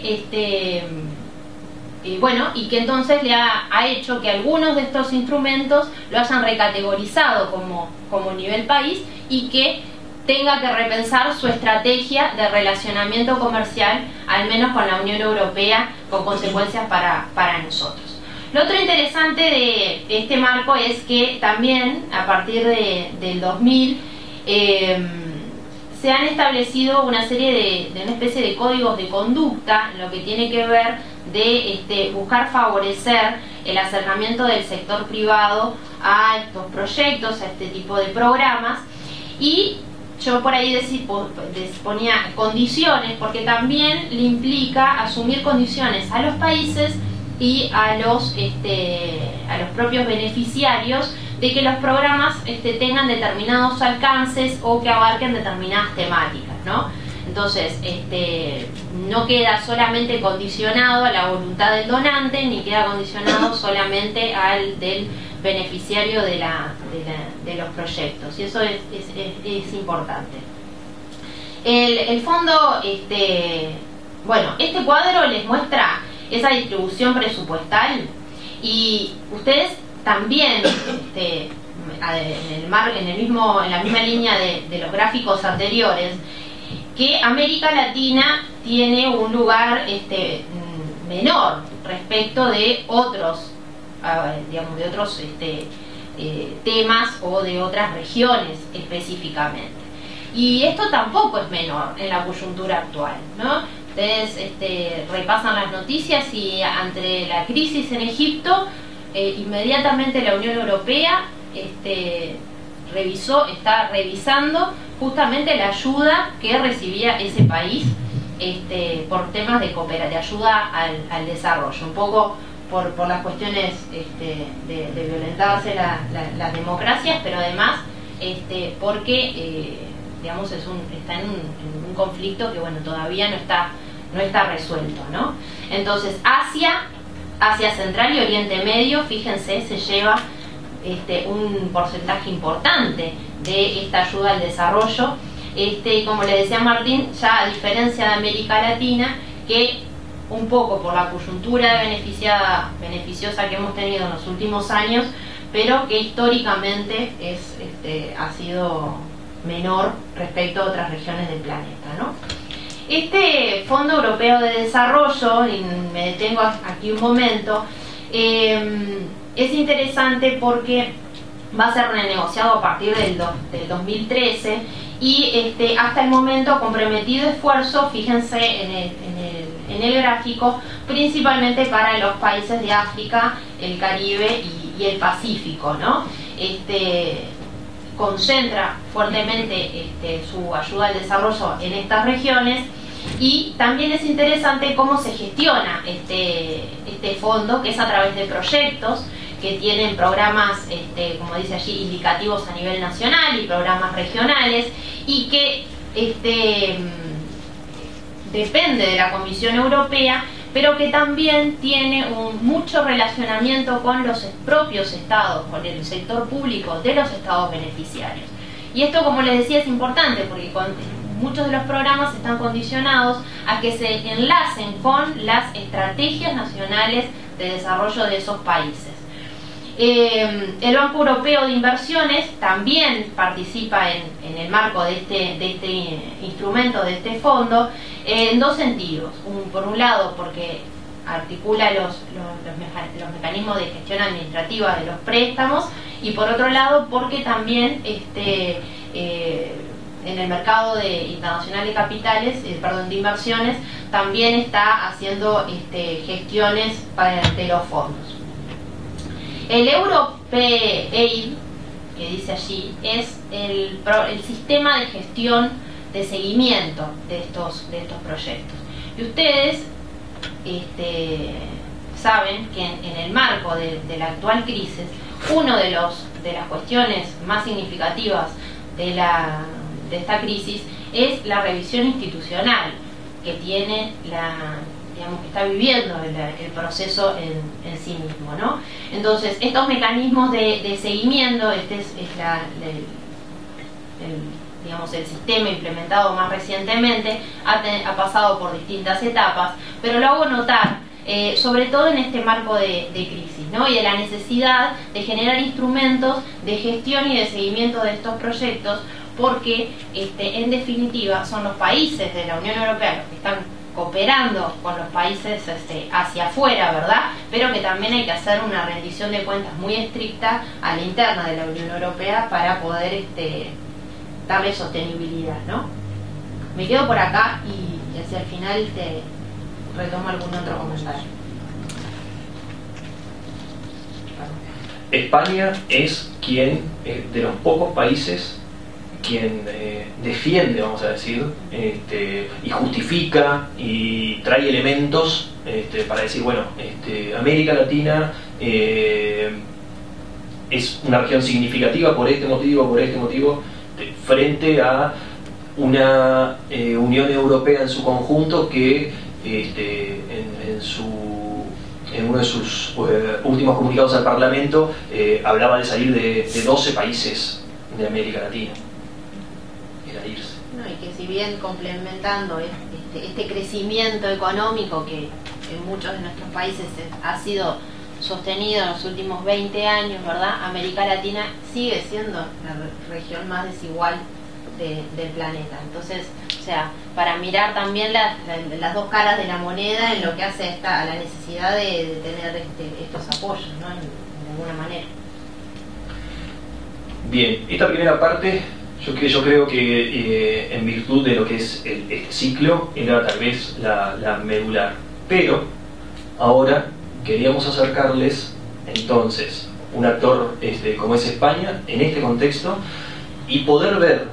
y que entonces le ha hecho que algunos de estos instrumentos lo hayan recategorizado como nivel país y que tenga que repensar su estrategia de relacionamiento comercial, al menos con la Unión Europea, con consecuencias para nosotros. Lo otro interesante de este marco es que también a partir del 2000 se han establecido una serie de una especie de códigos de conducta en lo que tiene que ver de buscar favorecer el acercamiento del sector privado a estos proyectos, a este tipo de programas, y yo por ahí ponía condiciones, porque también le implica asumir condiciones a los países y a los propios beneficiarios de que los programas tengan determinados alcances o que abarquen determinadas temáticas, ¿no? Entonces, no queda solamente condicionado a la voluntad del donante, ni queda condicionado solamente al del beneficiario de los proyectos, y eso es importante. El fondo, bueno, este cuadro les muestra esa distribución presupuestal, y ustedes también en la misma línea de los gráficos anteriores, que América Latina tiene un lugar menor respecto de otros temas o de otras regiones específicamente, y esto tampoco es menor en la coyuntura actual, ¿no? Ustedes repasan las noticias y ante la crisis en Egipto, inmediatamente la Unión Europea está revisando justamente la ayuda que recibía ese país por temas de ayuda al desarrollo, un poco por las cuestiones de violentarse las democracias, pero además porque digamos está en un conflicto que todavía no está resuelto, ¿no? Entonces Asia Central y Oriente Medio, fíjense, se lleva un porcentaje importante de esta ayuda al desarrollo, y como le decía Martín, ya a diferencia de América Latina, que un poco por la coyuntura beneficiosa que hemos tenido en los últimos años, pero que históricamente ha sido menor respecto a otras regiones del planeta, ¿no? Este Fondo Europeo de Desarrollo, y me detengo aquí un momento, es interesante porque va a ser renegociado a partir del 2013 y hasta el momento ha comprometido esfuerzo, fíjense en el gráfico, principalmente para los países de África, el Caribe y el Pacífico, ¿no? Concentra fuertemente su ayuda al desarrollo en estas regiones, y también es interesante cómo se gestiona este fondo, que es a través de proyectos que tienen programas, como dice allí, indicativos a nivel nacional y programas regionales, y que depende de la Comisión Europea, pero que también tiene mucho relacionamiento con los propios estados, con el sector público de los estados beneficiarios. Y esto, como les decía, es importante porque muchos de los programas están condicionados a que se enlacen con las estrategias nacionales de desarrollo de esos países. El Banco Europeo de Inversiones también participa en el marco de este instrumento, de este fondo, en dos sentidos. Por un lado, porque articula los mecanismos de gestión administrativa de los préstamos, y por otro lado, porque también en el mercado internacional de capitales, de inversiones, también está haciendo gestiones de los fondos. El EuropeAid, que dice allí, es el sistema de gestión de seguimiento de estos proyectos. Y ustedes saben que en el marco de la actual crisis, una de las cuestiones más significativas de esta crisis es la revisión institucional que tiene que está viviendo el proceso en sí mismo, ¿no? Entonces, estos mecanismos de seguimiento, es el sistema implementado más recientemente, ha pasado por distintas etapas, pero lo hago notar, sobre todo en este marco de crisis, ¿no? Y de la necesidad de generar instrumentos de gestión y de seguimiento de estos proyectos, porque en definitiva son los países de la Unión Europea los que están cooperando con los países hacia afuera, ¿verdad? Pero que también hay que hacer una rendición de cuentas muy estricta a la interna de la Unión Europea para poder darle sostenibilidad, ¿no? Me quedo por acá y hacia el final te retomo algún otro comentario. España es quien, de los pocos países, quien defiende, vamos a decir, y justifica y trae elementos para decir, bueno, América Latina es una región significativa por este motivo, frente a una Unión Europea en su conjunto que en uno de sus últimos comunicados al Parlamento hablaba de salir de 12 países de América Latina. No, y que si bien complementando este crecimiento económico que en muchos de nuestros países ha sido sostenido en los últimos 20 años, ¿verdad? América Latina sigue siendo la región más desigual del planeta. Entonces, o sea, para mirar también las dos caras de la moneda en lo que hace a la necesidad de tener estos apoyos, ¿no? De alguna manera. Bien, esta primera parte yo creo que en virtud de lo que es este ciclo era tal vez la medular, pero ahora queríamos acercarles entonces un actor como es España en este contexto y poder ver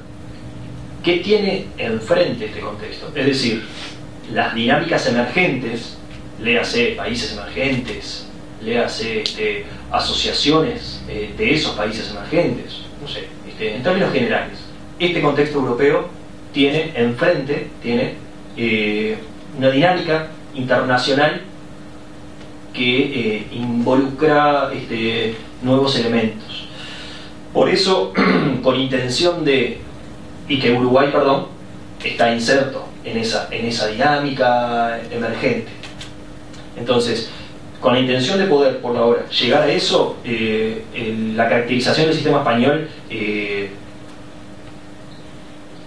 qué tiene enfrente este contexto, es decir, las dinámicas emergentes, léase países emergentes, léase asociaciones de esos países emergentes, no sé, en términos generales. Este contexto europeo tiene enfrente una dinámica internacional que involucra nuevos elementos. Por eso, con intención y que Uruguay, está inserto en esa dinámica emergente. Entonces, con la intención de poder, por ahora, llegar a eso, la caracterización del sistema español,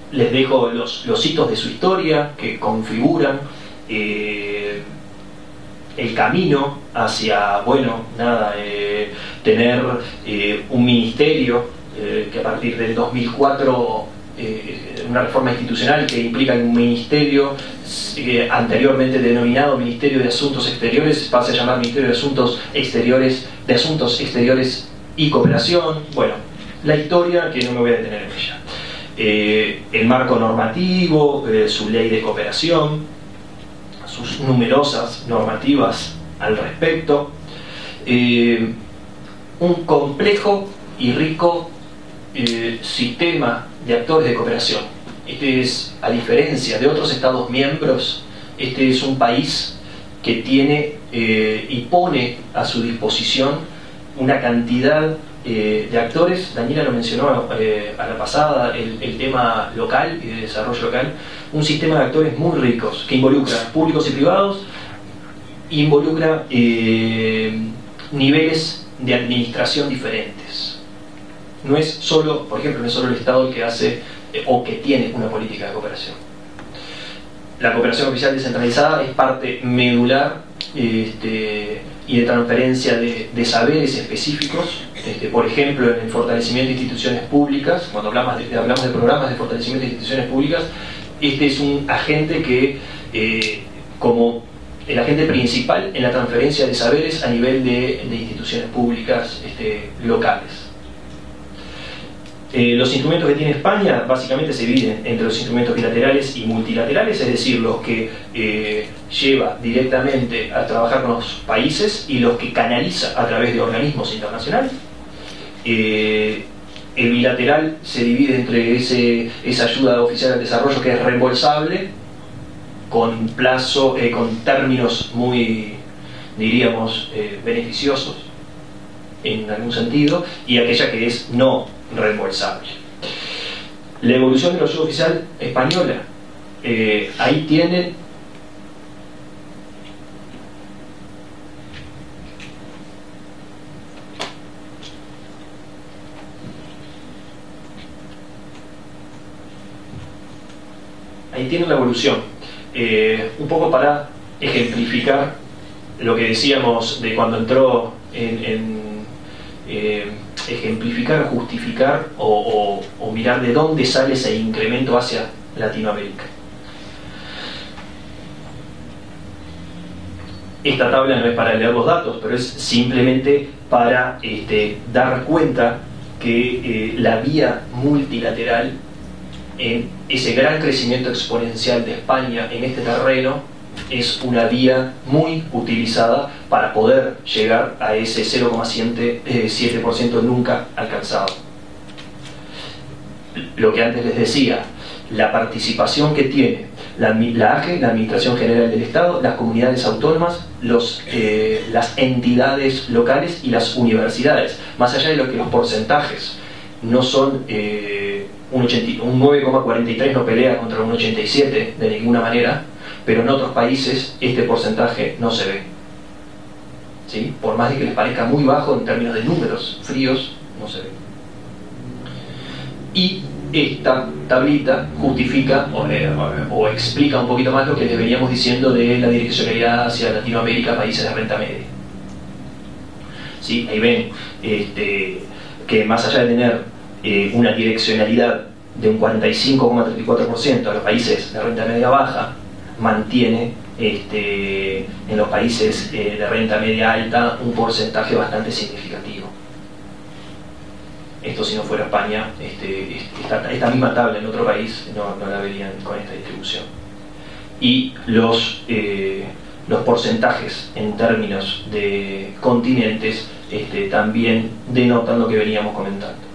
les dejo los hitos de su historia que configuran el camino hacia, tener un ministerio que a partir del 2004, una reforma institucional que implica un ministerio anteriormente denominado Ministerio de Asuntos Exteriores, pasa a llamar Ministerio de Asuntos Exteriores y Cooperación. Bueno, la historia que no me voy a detener en ella. El marco normativo, su ley de cooperación, sus numerosas normativas al respecto, un complejo y rico sistema de actores de cooperación. Este es, a diferencia de otros Estados miembros, este es un país que tiene y pone a su disposición una cantidad de actores. Daniela lo mencionó a la pasada, el tema local y de desarrollo local. Un sistema de actores muy ricos que involucra públicos y privados, involucra niveles de administración diferentes. No es solo, por ejemplo, no es solo el Estado el que hace o que tiene una política de cooperación. La cooperación oficial descentralizada es parte medular y de transferencia de saberes específicos, por ejemplo, en el fortalecimiento de instituciones públicas. Cuando hablamos de programas de fortalecimiento de instituciones públicas, este es un agente que, como el agente principal en la transferencia de saberes a nivel de instituciones públicas locales. Los instrumentos que tiene España básicamente se dividen entre los instrumentos bilaterales y multilaterales, es decir, los que lleva directamente a trabajar con los países y los que canaliza a través de organismos internacionales. El bilateral se divide entre esa ayuda oficial al desarrollo que es reembolsable, con plazo, con términos muy, diríamos, beneficiosos en algún sentido, y aquella que es no reembolsable. La evolución de la ayuda oficial española, ahí tienen la evolución, un poco para ejemplificar lo que decíamos de cuando entró ejemplificar, justificar o mirar de dónde sale ese incremento hacia Latinoamérica. Esta tabla no es para leer los datos, pero es simplemente para dar cuenta que la vía multilateral, en ese gran crecimiento exponencial de España en este terreno, es una vía muy utilizada para poder llegar a ese 0,7% nunca alcanzado. Lo que antes les decía, la participación que tiene la AGE, la Administración General del Estado, las comunidades autónomas, las entidades locales y las universidades, más allá de lo que los porcentajes no son un 9,43 no pelea contra un 87 de ninguna manera, pero en otros países este porcentaje no se ve, ¿sí? Por más de que les parezca muy bajo en términos de números fríos, no se ve. Y esta tablita justifica o explica un poquito más lo que les veníamos diciendo de la direccionalidad hacia Latinoamérica, países de renta media. ¿Sí? Ahí ven que más allá de tener una direccionalidad de un 45,34% a los países de renta media baja, mantiene en los países de renta media alta un porcentaje bastante significativo. Esto, si no fuera España, esta misma tabla en otro país no la verían con esta distribución. Y los porcentajes en términos de continentes también denotan lo que veníamos comentando.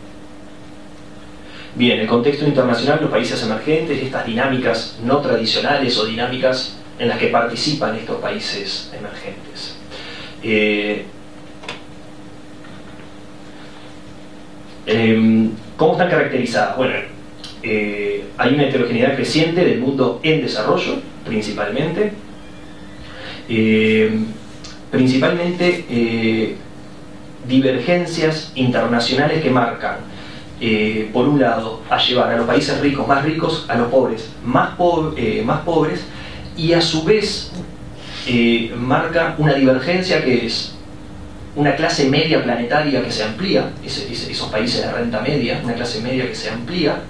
Bien, el contexto internacional, los países emergentes, estas dinámicas no tradicionales o dinámicas en las que participan estos países emergentes. ¿Cómo están caracterizadas? Bueno, hay una heterogeneidad creciente del mundo en desarrollo, principalmente. Divergencias internacionales que marcan, por un lado, a llevar a los países ricos más ricos, a los pobres más pobres, y a su vez marca una divergencia que es una clase media planetaria que se amplía, esos países de renta media, una clase media que se amplía,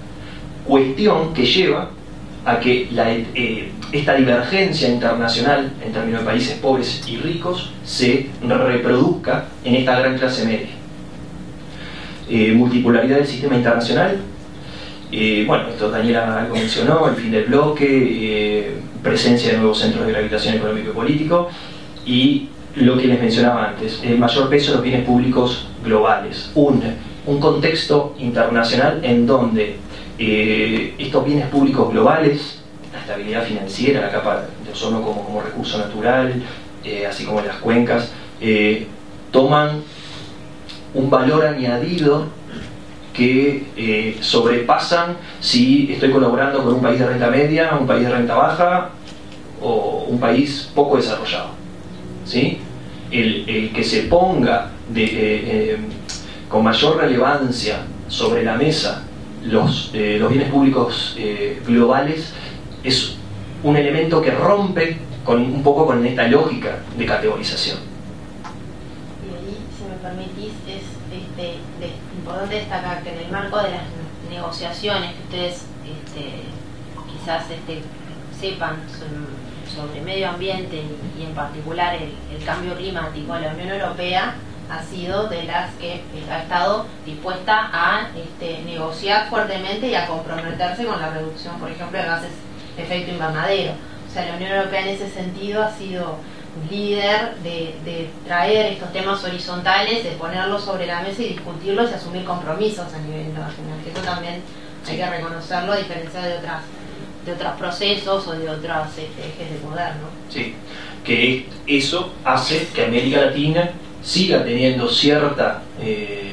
cuestión que lleva a que esta divergencia internacional en términos de países pobres y ricos se reproduzca en esta gran clase media. Multipolaridad del sistema internacional, bueno, esto Daniela algo mencionó, el fin del bloque, presencia de nuevos centros de gravitación económico y político, y lo que les mencionaba antes, el mayor peso de los bienes públicos globales, un contexto internacional en donde estos bienes públicos globales, la estabilidad financiera, la capa de ozono como recurso natural, así como las cuencas, toman un valor añadido que sobrepasan si estoy colaborando con un país de renta media, un país de renta baja o un país poco desarrollado, ¿sí? El que se ponga con mayor relevancia sobre la mesa los bienes públicos globales es un elemento que rompe un poco con esta lógica de categorización. Y ahí, si me permitís, es importante destacar que en el marco de las negociaciones que ustedes quizás sepan sobre medio ambiente y en particular el cambio climático, la Unión Europea ha sido de las que ha estado dispuesta a negociar fuertemente y a comprometerse con la reducción, por ejemplo, de gases de efecto invernadero. O sea, la Unión Europea en ese sentido ha sido líder de traer estos temas horizontales, de ponerlos sobre la mesa y discutirlos y asumir compromisos a nivel internacional. Eso también hay que reconocerlo, a diferencia de otros procesos o de otros ejes de poder, ¿no? Sí, que eso hace que América Latina siga teniendo cierta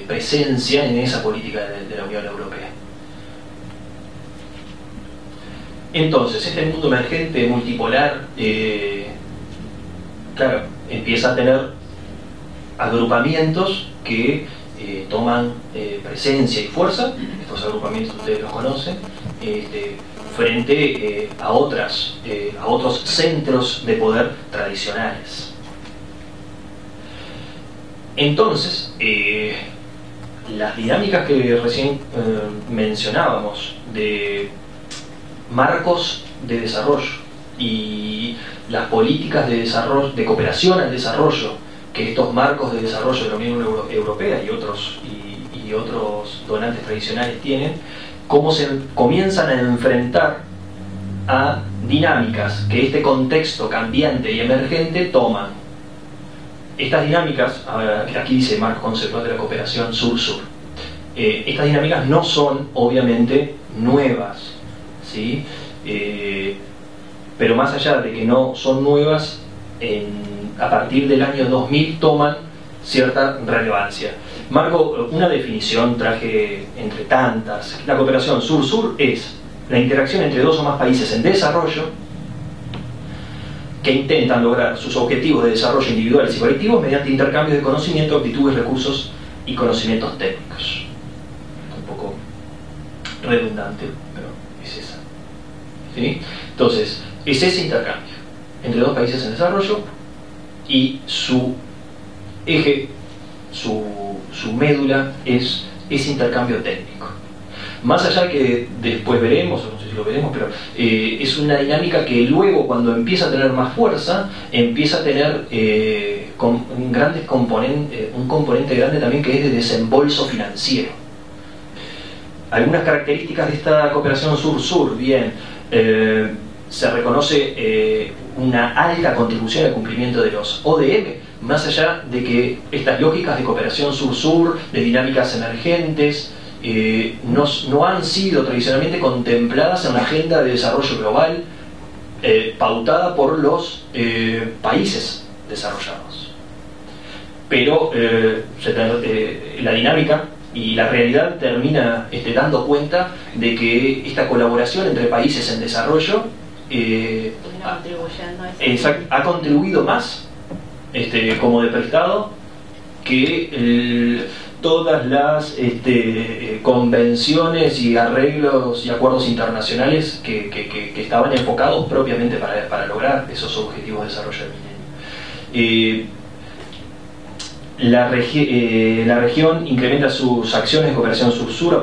presencia en esa política de la Unión Europea. Entonces, este mundo emergente, multipolar, claro, empieza a tener agrupamientos que toman presencia y fuerza. Estos agrupamientos ustedes los conocen, frente a otros centros de poder tradicionales. Entonces, las dinámicas que recién mencionábamos de marcos de desarrollo y las políticas de desarrollo, de cooperación al desarrollo, que estos marcos de desarrollo de la Unión Europea y otros donantes tradicionales tienen, cómo se comienzan a enfrentar a dinámicas que este contexto cambiante y emergente toman. Estas dinámicas, aquí dice marco conceptual de la cooperación sur-sur, estas dinámicas no son obviamente nuevas, ¿sí? Pero más allá de que no son nuevas, a partir del año 2000 toman cierta relevancia. Marco una definición, traje entre tantas. La cooperación sur-sur es la interacción entre dos o más países en desarrollo que intentan lograr sus objetivos de desarrollo individuales y colectivos mediante intercambios de conocimiento, aptitudes, recursos y conocimientos técnicos. Un poco redundante, pero es esa. ¿Sí? Entonces, es ese intercambio entre dos países en desarrollo y su eje, su médula es ese intercambio técnico. Más allá que después veremos, no sé si lo veremos, pero es una dinámica que luego, cuando empieza a tener más fuerza, empieza a tener un componente grande también, que es de desembolso financiero. Algunas características de esta cooperación sur-sur, bien, se reconoce una alta contribución al cumplimiento de los ODM, más allá de que estas lógicas de cooperación sur-sur, de dinámicas emergentes, no han sido tradicionalmente contempladas en la agenda de desarrollo global pautada por los países desarrollados. Pero la dinámica y la realidad termina dando cuenta de que esta colaboración entre países en desarrollo ha contribuido más como de prestado que todas las convenciones y arreglos y acuerdos internacionales que estaban enfocados propiamente para lograr esos objetivos de desarrollo del milenio. La región incrementa sus acciones de cooperación sur-sur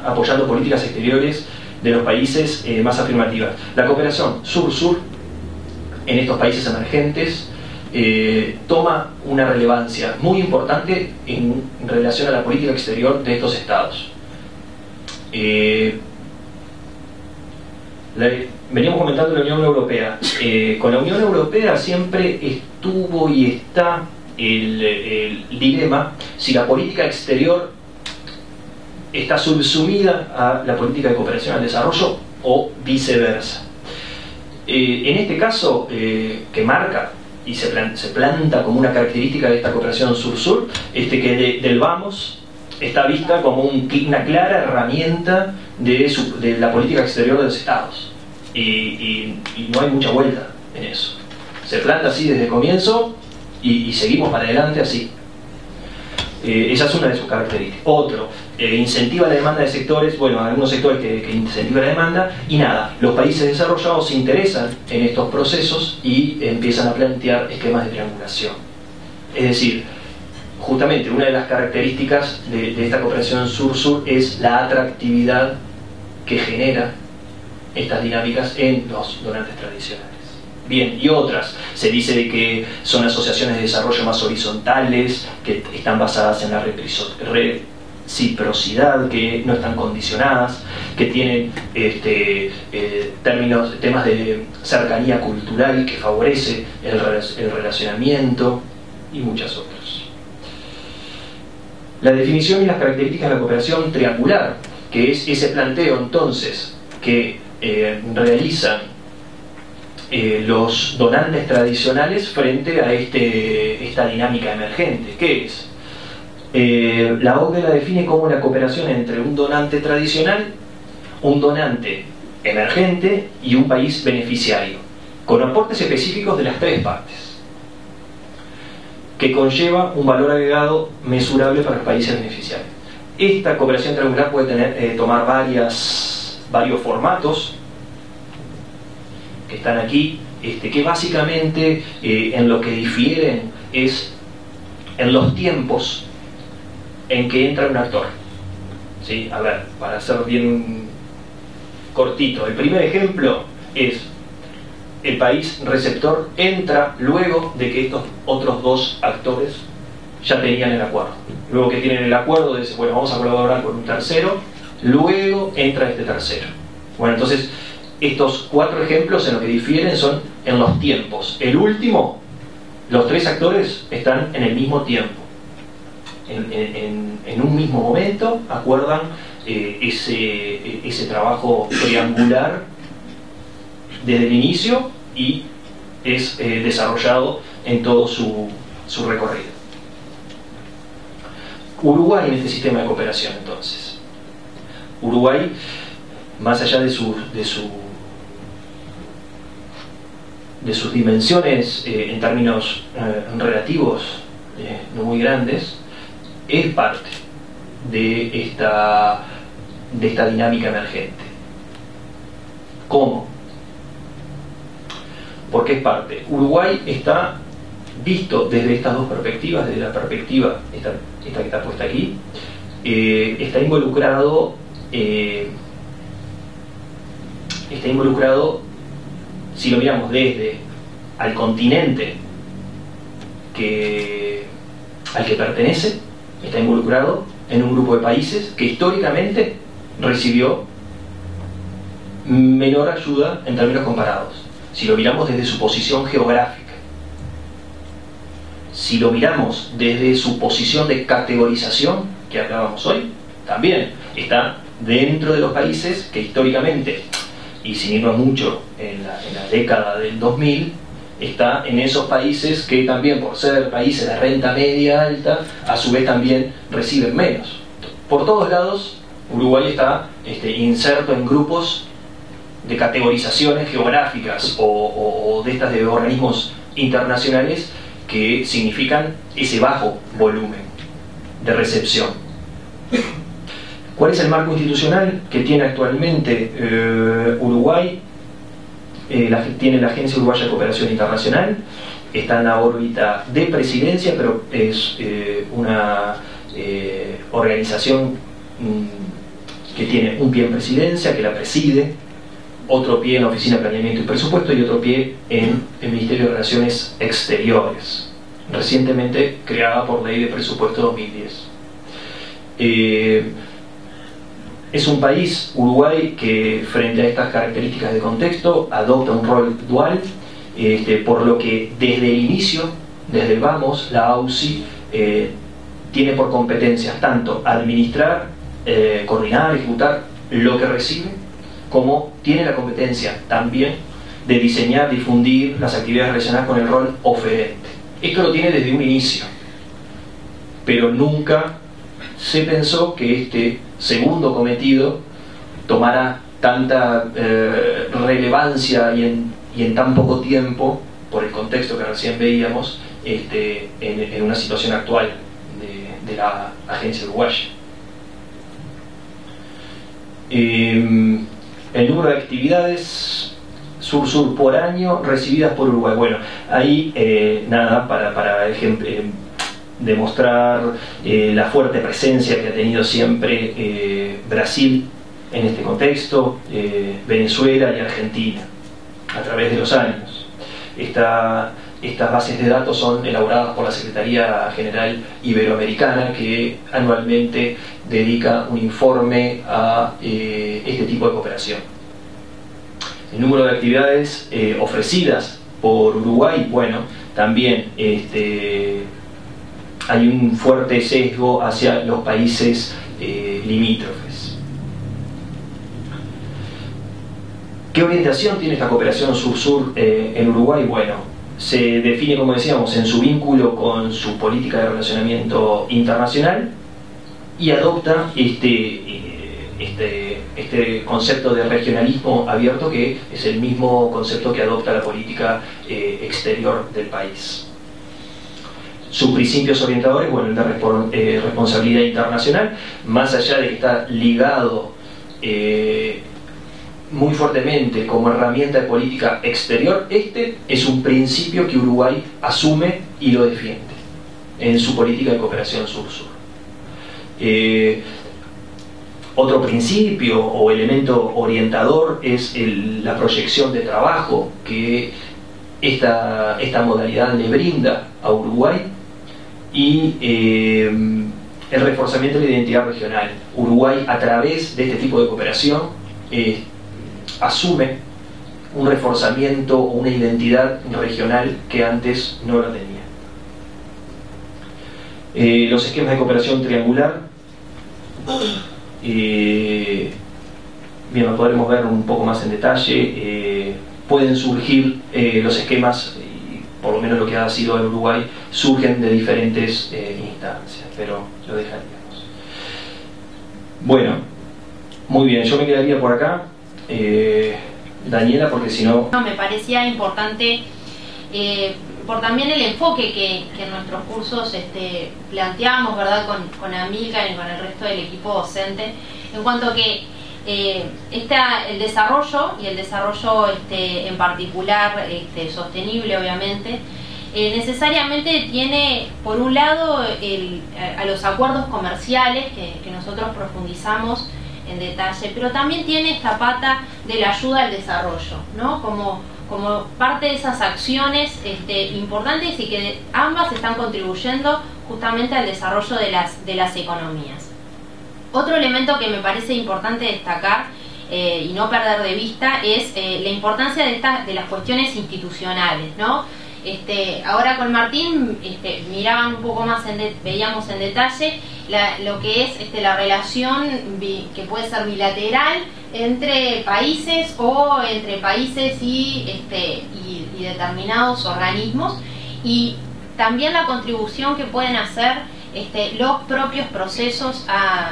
apoyando políticas exteriores de los países más afirmativas. La cooperación sur-sur en estos países emergentes toma una relevancia muy importante en relación a la política exterior de estos estados. Veníamos comentando la Unión Europea. Con la Unión Europea siempre estuvo y está el dilema si la política exterior está subsumida a la política de cooperación al desarrollo o viceversa. En este caso, que marca y se planta como una característica de esta cooperación sur-sur, que del vamos está vista como una clara herramienta de la política exterior de los estados, y no hay mucha vuelta en eso. Se planta así desde el comienzo y seguimos para adelante así. Esa es una de sus características. Otro, incentiva la demanda de sectores, bueno, algunos sectores que incentivan la demanda, y nada, los países desarrollados se interesan en estos procesos y empiezan a plantear esquemas de triangulación. Es decir, justamente una de las características de esta cooperación sur-sur es la atractividad que genera estas dinámicas en los donantes tradicionales. Bien, y otras, se dice de que son asociaciones de desarrollo más horizontales, que están basadas en la reciprocidad, que no están condicionadas, que tienen temas de cercanía cultural que favorece el relacionamiento, y muchas otras. La definición y las características de la cooperación triangular, que es ese planteo entonces que realizan los donantes tradicionales frente a esta dinámica emergente. ¿Qué es? La OCDE la define como la cooperación entre un donante tradicional, un donante emergente y un país beneficiario, con aportes específicos de las tres partes, que conlleva un valor agregado mesurable para los países beneficiarios. Esta cooperación triangular puede tomar varios formatos que están aquí, que básicamente en lo que difieren es en los tiempos en que entra un actor. ¿Sí? A ver, para ser bien cortito, el primer ejemplo es: el país receptor entra luego de que estos otros dos actores ya tenían el acuerdo. Luego que tienen el acuerdo, dicen, bueno, vamos a colaborar con un tercero, luego entra este tercero. Bueno, entonces estos cuatro ejemplos en lo que difieren son en los tiempos. El último, los tres actores están en el mismo tiempo, en un mismo momento, acuerdan ese trabajo triangular desde el inicio, y es desarrollado en todo su recorrido. Uruguay en este sistema de cooperación, entonces. Uruguay, más allá de sus dimensiones en términos relativos no muy grandes, es parte de esta dinámica emergente. ¿Cómo? Porque es parte. Uruguay está visto desde estas dos perspectivas, desde la perspectiva esta que está puesta aquí, está involucrado, si lo miramos desde al continente al que pertenece, está involucrado en un grupo de países que históricamente recibió menor ayuda en términos comparados, si lo miramos desde su posición geográfica. Si lo miramos desde su posición de categorización, que hablábamos hoy, también está dentro de los países que históricamente, y sin irnos mucho en la década del 2000, está en esos países que también, por ser países de renta media alta, a su vez también reciben menos. Por todos lados, Uruguay está inserto en grupos de categorizaciones geográficas o de estas de organismos internacionales que significan ese bajo volumen de recepción. ¿Cuál es el marco institucional que tiene actualmente Uruguay? Tiene la Agencia Uruguaya de Cooperación Internacional, está en la órbita de presidencia, pero es una organización que tiene un pie en presidencia, que la preside, otro pie en la Oficina de Planeamiento y Presupuesto y otro pie en el Ministerio de Relaciones Exteriores, recientemente creada por Ley de Presupuesto 2010. Es un país, Uruguay, que frente a estas características de contexto adopta un rol dual, por lo que desde el inicio, desde el vamos, la AUCI tiene por competencias tanto administrar, coordinar, ejecutar lo que recibe, como tiene la competencia también de diseñar, difundir las actividades relacionadas con el rol oferente. Esto lo tiene desde un inicio, pero nunca se pensó que este segundo cometido tomara tanta relevancia y en tan poco tiempo, por el contexto que recién veíamos, en una situación actual de la agencia uruguaya. El número de actividades sur-sur por año recibidas por Uruguay. Bueno, ahí nada, para demostrar la fuerte presencia que ha tenido siempre Brasil en este contexto, Venezuela y Argentina a través de los años. Estas bases de datos son elaboradas por la Secretaría General Iberoamericana, que anualmente dedica un informe a este tipo de cooperación. El número de actividades ofrecidas por Uruguay, bueno, también hay un fuerte sesgo hacia los países limítrofes. ¿Qué orientación tiene esta cooperación sur-sur en Uruguay? Bueno, se define, como decíamos, en su vínculo con su política de relacionamiento internacional y adopta este concepto de regionalismo abierto, que es el mismo concepto que adopta la política exterior del país. Sus principios orientadores, bueno, el de responsabilidad internacional, más allá de que está ligado muy fuertemente como herramienta de política exterior, es un principio que Uruguay asume y lo defiende en su política de cooperación sur-sur. Otro principio o elemento orientador es la proyección de trabajo que esta modalidad le brinda a Uruguay, y el reforzamiento de la identidad regional. Uruguay, a través de este tipo de cooperación, asume un reforzamiento o una identidad regional que antes no la tenía. Los esquemas de cooperación triangular, bien, lo podremos ver un poco más en detalle. Pueden surgir los esquemas, por lo menos lo que ha sido en Uruguay, surgen de diferentes instancias, pero lo dejaríamos. Bueno, muy bien, yo me quedaría por acá. Daniela, porque si no... Me parecía importante por también el enfoque que en nuestros cursos planteamos, ¿verdad?, con Amilcar y con el resto del equipo docente, en cuanto a que el desarrollo, y el desarrollo en particular sostenible, obviamente, necesariamente tiene, por un lado, a los acuerdos comerciales que nosotros profundizamos en detalle, pero también tiene esta pata de la ayuda al desarrollo, ¿no? Como parte de esas acciones importantes, y que ambas están contribuyendo justamente al desarrollo de las economías. Otro elemento que me parece importante destacar y no perder de vista es la importancia de las cuestiones institucionales, ¿no? Ahora con Martín miraban un poco más, veíamos en detalle lo que es la relación que puede ser bilateral entre países o entre países y determinados organismos, y también la contribución que pueden hacer los propios procesos a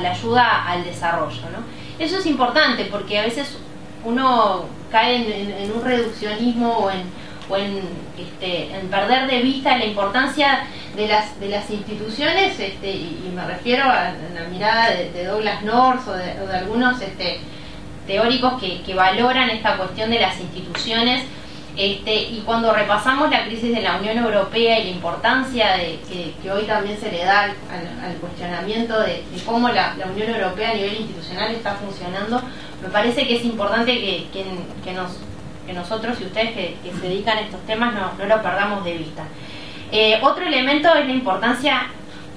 la ayuda al desarrollo, ¿no? Eso es importante porque a veces uno cae en un reduccionismo o en perder de vista la importancia de las instituciones, y me refiero a la mirada de Douglas North o de algunos teóricos que valoran esta cuestión de las instituciones, y cuando repasamos la crisis de la Unión Europea y la importancia que hoy también se le da al cuestionamiento de cómo la Unión Europea a nivel institucional está funcionando, me parece que es importante que nosotros y ustedes que se dedican a estos temas no lo perdamos de vista. Otro elemento es la importancia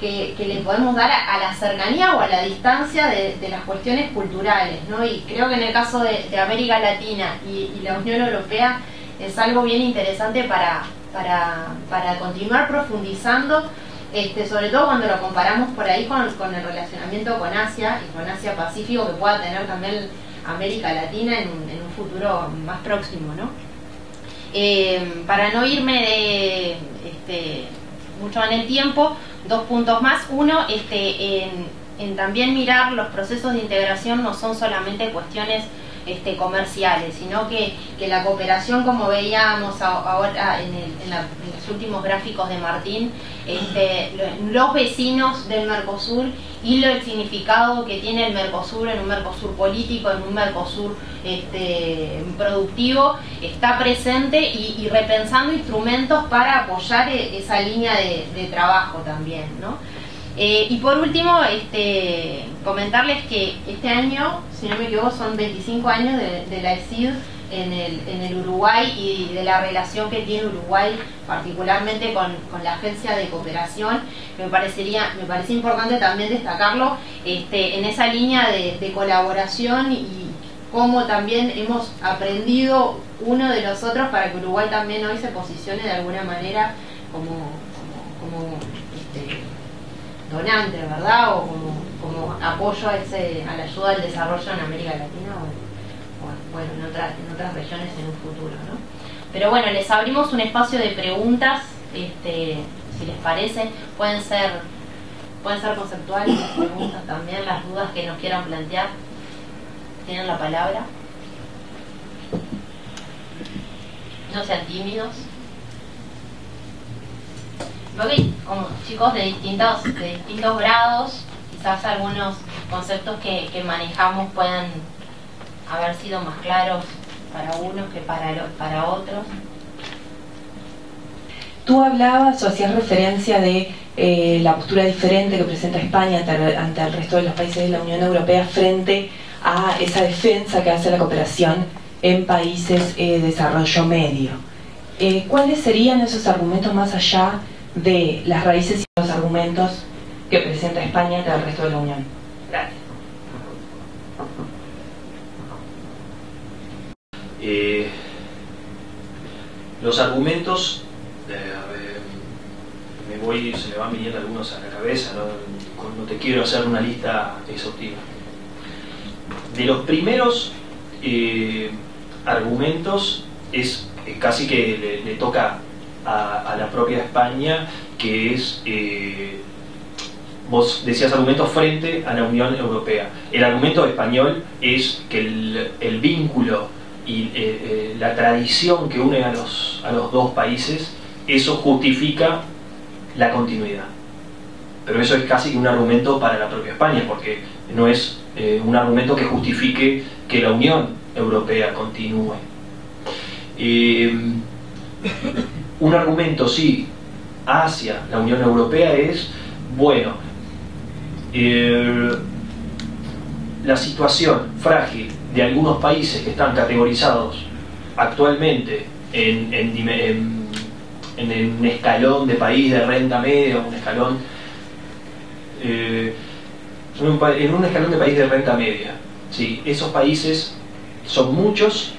que le podemos dar a la cercanía o a la distancia de las cuestiones culturales, ¿no? Y creo que en el caso de América Latina y la Unión Europea es algo bien interesante para continuar profundizando, sobre todo cuando lo comparamos por ahí con el relacionamiento con Asia y con Asia Pacífico, que pueda tener también América Latina en un futuro más próximo, ¿no? Para no irme mucho en el tiempo, 2 puntos más. Uno, en también mirar los procesos de integración no son solamente cuestiones comerciales, sino que la cooperación, como veíamos ahora en los últimos gráficos de Martín, los vecinos del Mercosur y el significado que tiene el Mercosur en un Mercosur político, en un Mercosur productivo, está presente y repensando instrumentos para apoyar esa línea de trabajo también, ¿no? Y por último, comentarles que este año, si no me equivoco, son 25 años de la ESID en el Uruguay y de la relación que tiene Uruguay particularmente con la Agencia de Cooperación. Me parece importante también destacarlo en esa línea de colaboración y cómo también hemos aprendido uno de los otros para que Uruguay también hoy se posicione de alguna manera como donante, ¿verdad? O como apoyo a la ayuda al desarrollo en América Latina o en otras regiones en un futuro, ¿no? Pero bueno, les abrimos un espacio de preguntas, si les parece, pueden ser conceptuales las preguntas también, las dudas que nos quieran plantear. Tienen la palabra. No sean tímidos. Creo que como chicos de distintos grados, quizás algunos conceptos que manejamos puedan haber sido más claros para unos que para otros. Tú hablabas o hacías referencia de la postura diferente que presenta España ante el resto de los países de la Unión Europea frente a esa defensa que hace la cooperación en países de desarrollo medio. ¿Cuáles serían esos argumentos más allá de las raíces y los argumentos que presenta España ante el resto de la Unión? Gracias. Los argumentos, se me van viniendo algunos a la cabeza, no te quiero hacer una lista exhaustiva. De los primeros argumentos es casi que le toca a la propia España, que es, vos decías argumentos frente a la Unión Europea. El argumento español es que el vínculo y la tradición que une a los dos países, eso justifica la continuidad. Pero eso es casi que un argumento para la propia España, porque no es un argumento que justifique que la Unión Europea continúe. Un argumento, sí, hacia la Unión Europea es, bueno, la situación frágil de algunos países que están categorizados actualmente en un escalón de país de renta media, un escalón en un escalón de país de renta media, ¿sí? Esos países son muchos,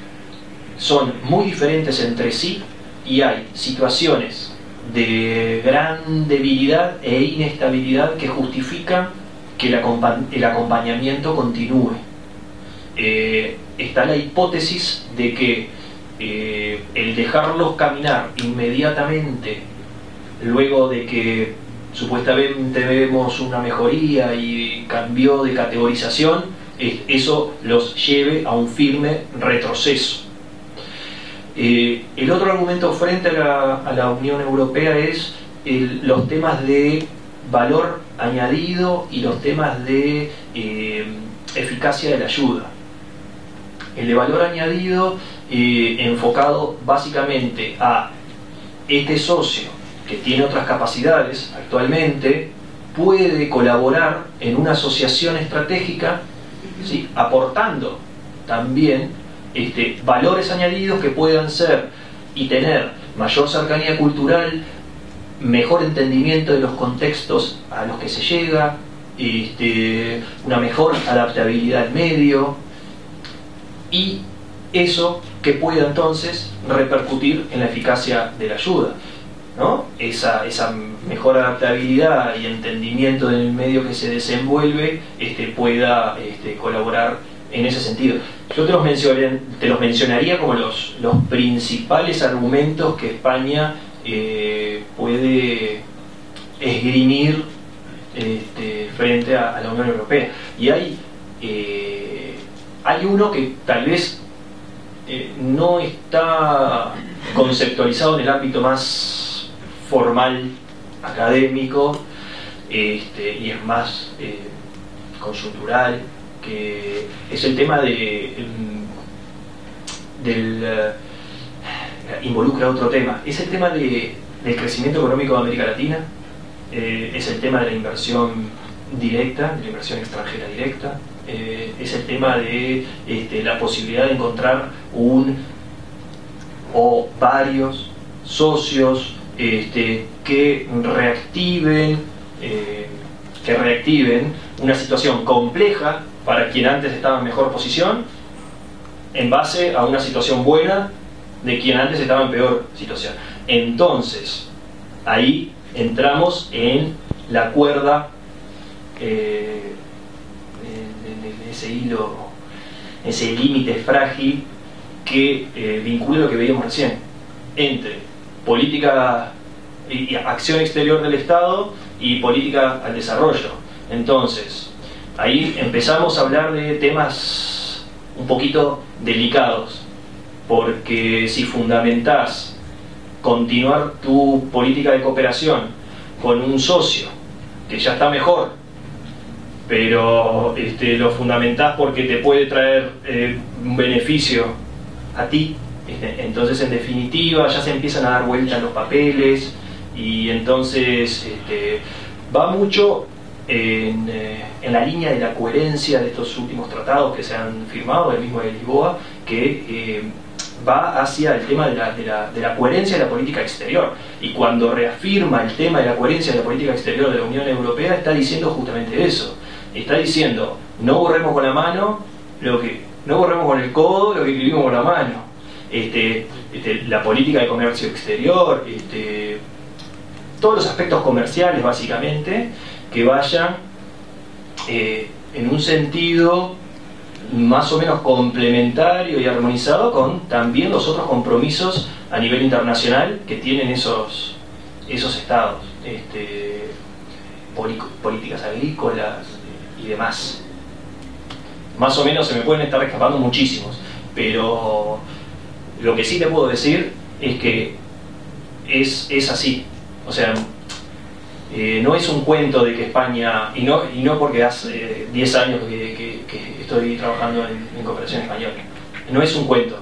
son muy diferentes entre sí y hay situaciones de gran debilidad e inestabilidad que justifican que el acompañamiento continúe. Está la hipótesis de que el dejarlos caminar inmediatamente luego de que supuestamente vemos una mejoría y cambio de categorización, eso los lleve a un firme retroceso. El otro argumento frente a la Unión Europea es los temas de valor añadido y los temas de eficacia de la ayuda. El de valor añadido enfocado básicamente a este socio que tiene otras capacidades actualmente, puede colaborar en una asociación estratégica, ¿sí?, aportando también valores añadidos que puedan ser y tener mayor cercanía cultural, mejor entendimiento de los contextos a los que se llega, una mejor adaptabilidad al medio, y eso que pueda entonces repercutir en la eficacia de la ayuda, ¿no? Esa mejor adaptabilidad y entendimiento del medio que se desenvuelve pueda colaborar en ese sentido. Yo te los mencionaría como los principales argumentos que España puede esgrimir frente a la Unión Europea. Y hay uno que tal vez no está conceptualizado en el ámbito más formal, académico, y es más conjuntural, que es el tema involucra otro tema, es el tema del crecimiento económico de América Latina, es el tema de la inversión directa, de la inversión extranjera directa, es el tema de la posibilidad de encontrar o varios socios que reactiven una situación compleja para quien antes estaba en mejor posición en base a una situación buena de quien antes estaba en peor situación. Entonces, ahí entramos en la cuerda, en ese hilo, ese límite frágil que vincula lo que veíamos recién entre política y acción exterior del Estado y política al desarrollo. Entonces, ahí empezamos a hablar de temas un poquito delicados, porque si fundamentás continuar tu política de cooperación con un socio que ya está mejor, pero lo fundamentás porque te puede traer un beneficio a ti, entonces en definitiva ya se empiezan a dar vueltas los papeles, y entonces va mucho en la línea de la coherencia de estos últimos tratados que se han firmado, el mismo de Lisboa, que va hacia el tema de la coherencia de la política exterior. Y cuando reafirma el tema de la coherencia de la política exterior de la Unión Europea, está diciendo justamente eso. Está diciendo, no borremos con la mano no borremos con el codo lo que escribimos con la mano. La política de comercio exterior, todos los aspectos comerciales básicamente que vayan en un sentido más o menos complementario y armonizado con también los otros compromisos a nivel internacional que tienen esos estados, políticas agrícolas y demás. Más o menos se me pueden estar escapando muchísimos, pero lo que sí te puedo decir es que es así. O sea, no es un cuento de que España, y no porque hace 10 años que estoy trabajando en cooperación española, no es un cuento,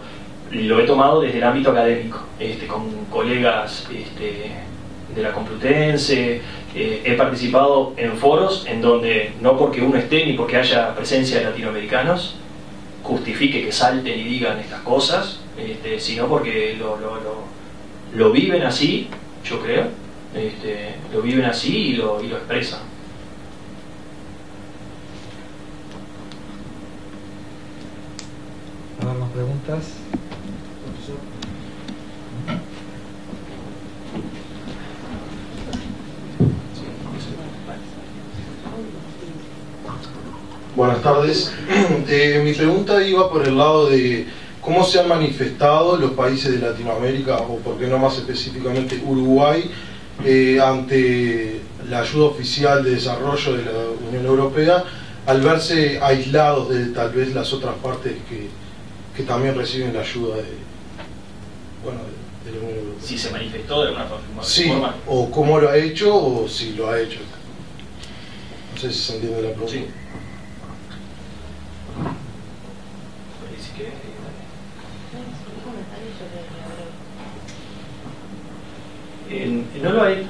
lo he tomado desde el ámbito académico, con colegas de la Complutense, he participado en foros en donde no porque uno esté ni porque haya presencia de latinoamericanos justifique que salten y digan estas cosas, sino porque lo viven así, yo creo. Lo viven así y lo expresan. ¿No más preguntas? Buenas tardes. Mi pregunta iba por el lado de cómo se han manifestado los países de Latinoamérica, o por qué no más específicamente Uruguay, ante la ayuda oficial de desarrollo de la Unión Europea, al verse aislados de tal vez las otras partes que también reciben la ayuda de la Unión Europea. Si se manifestó de alguna forma. Sí, o cómo lo ha hecho, o si lo ha hecho. No sé si se entiende la pregunta. Sí. No lo ha hecho,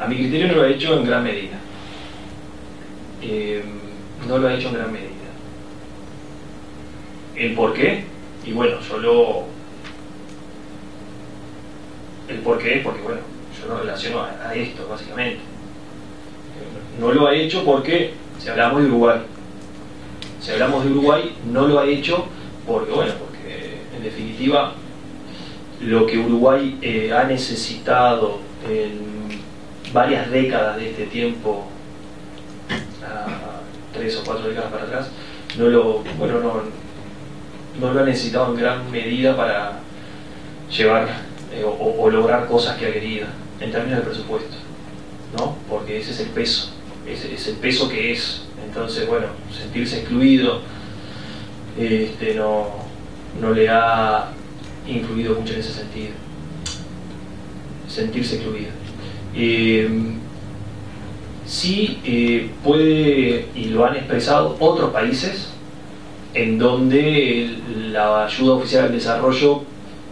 a mi criterio no lo ha hecho en gran medida. No lo ha hecho en gran medida. ¿El por qué? Y bueno, el por qué es porque, bueno, yo lo relaciono a esto, básicamente. No lo ha hecho porque, si hablamos de Uruguay, no lo ha hecho porque, bueno, porque en definitiva lo que Uruguay ha necesitado en varias décadas de este tiempo, 3 o 4 décadas para atrás, no lo ha necesitado en gran medida para llevar o lograr cosas que ha querido en términos de presupuesto, ¿no? Porque ese es el peso, es el peso que es. Entonces, bueno, sentirse excluido no le ha influido mucho en ese sentido, sentirse excluido. Sí puede, y lo han expresado otros países, en donde la ayuda oficial al desarrollo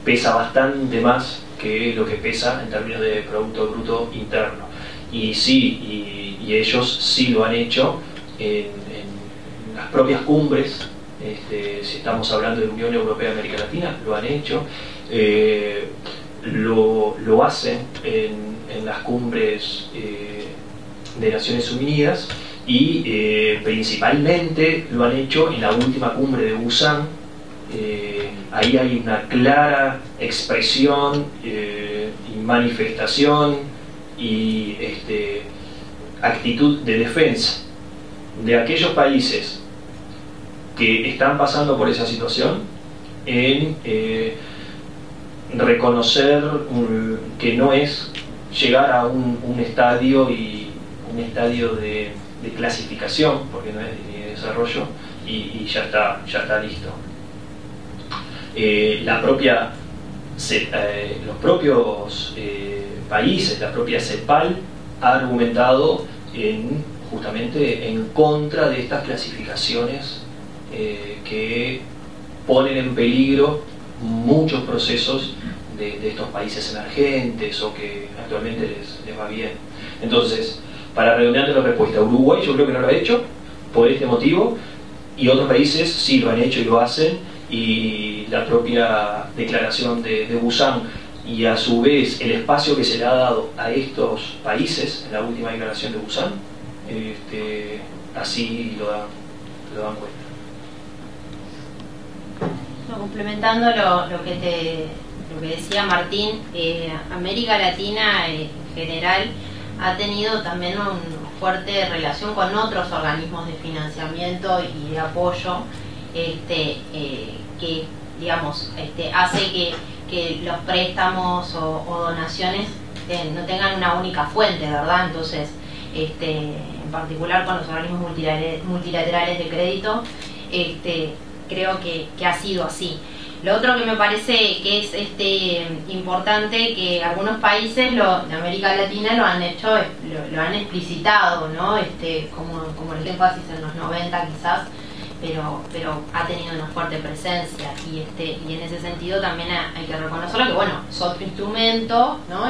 pesa bastante más que lo que pesa en términos de Producto Bruto Interno. Y sí, y ellos sí lo han hecho en las propias cumbres. Si estamos hablando de Unión Europea América Latina, lo han hecho. Lo hacen en las cumbres de Naciones Unidas, y principalmente lo han hecho en la última cumbre de Busan. Ahí hay una clara expresión y manifestación y actitud de defensa de aquellos países que están pasando por esa situación, en reconocer que no es llegar a un estadio de clasificación, porque no es ni de desarrollo, y ya está listo. Los propios países, la propia CEPAL ha argumentado justamente en contra de estas clasificaciones que ponen en peligro muchos procesos de estos países emergentes o que actualmente les va bien. Entonces, para redondear la respuesta, Uruguay yo creo que no lo ha hecho por este motivo, y otros países sí lo han hecho y lo hacen, y la propia declaración de Busan y a su vez el espacio que se le ha dado a estos países en la última declaración de Busan, así lo dan cuenta. Complementando lo que decía Martín, América Latina en general ha tenido también una fuerte relación con otros organismos de financiamiento y de apoyo, que digamos hace que los préstamos o donaciones no tengan una única fuente, ¿verdad? Entonces, en particular con los organismos multilaterales de crédito, creo que ha sido así. Lo otro que me parece que es importante, que algunos países de América Latina lo han hecho, lo han explicitado, ¿no? Como el énfasis en los 90 quizás, pero ha tenido una fuerte presencia, y en ese sentido también hay que reconocerlo, que bueno, es otro instrumento, ¿no?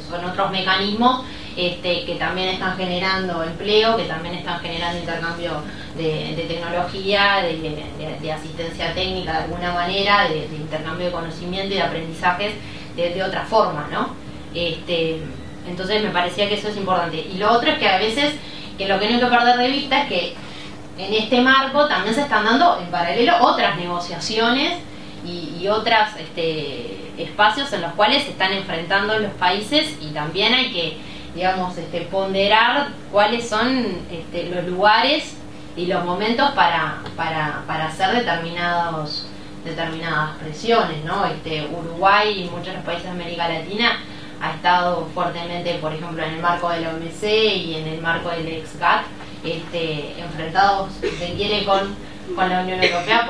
Son otros mecanismos que también están generando empleo, que también están generando intercambio de tecnología, de asistencia técnica de alguna manera, de intercambio de conocimiento y de aprendizajes de otra forma, ¿no? Entonces me parecía que eso es importante. Y lo otro es que a veces, que lo que no hay que perder de vista es que en este marco también se están dando en paralelo otras negociaciones y otros espacios en los cuales se están enfrentando los países, y también hay que, digamos, ponderar cuáles son los lugares y los momentos para hacer determinadas presiones, ¿no? Uruguay y muchos de los países de América Latina ha estado fuertemente, por ejemplo, en el marco de la OMC y en el marco del ex-GATT, enfrentados, si se quiere, con la Unión Europea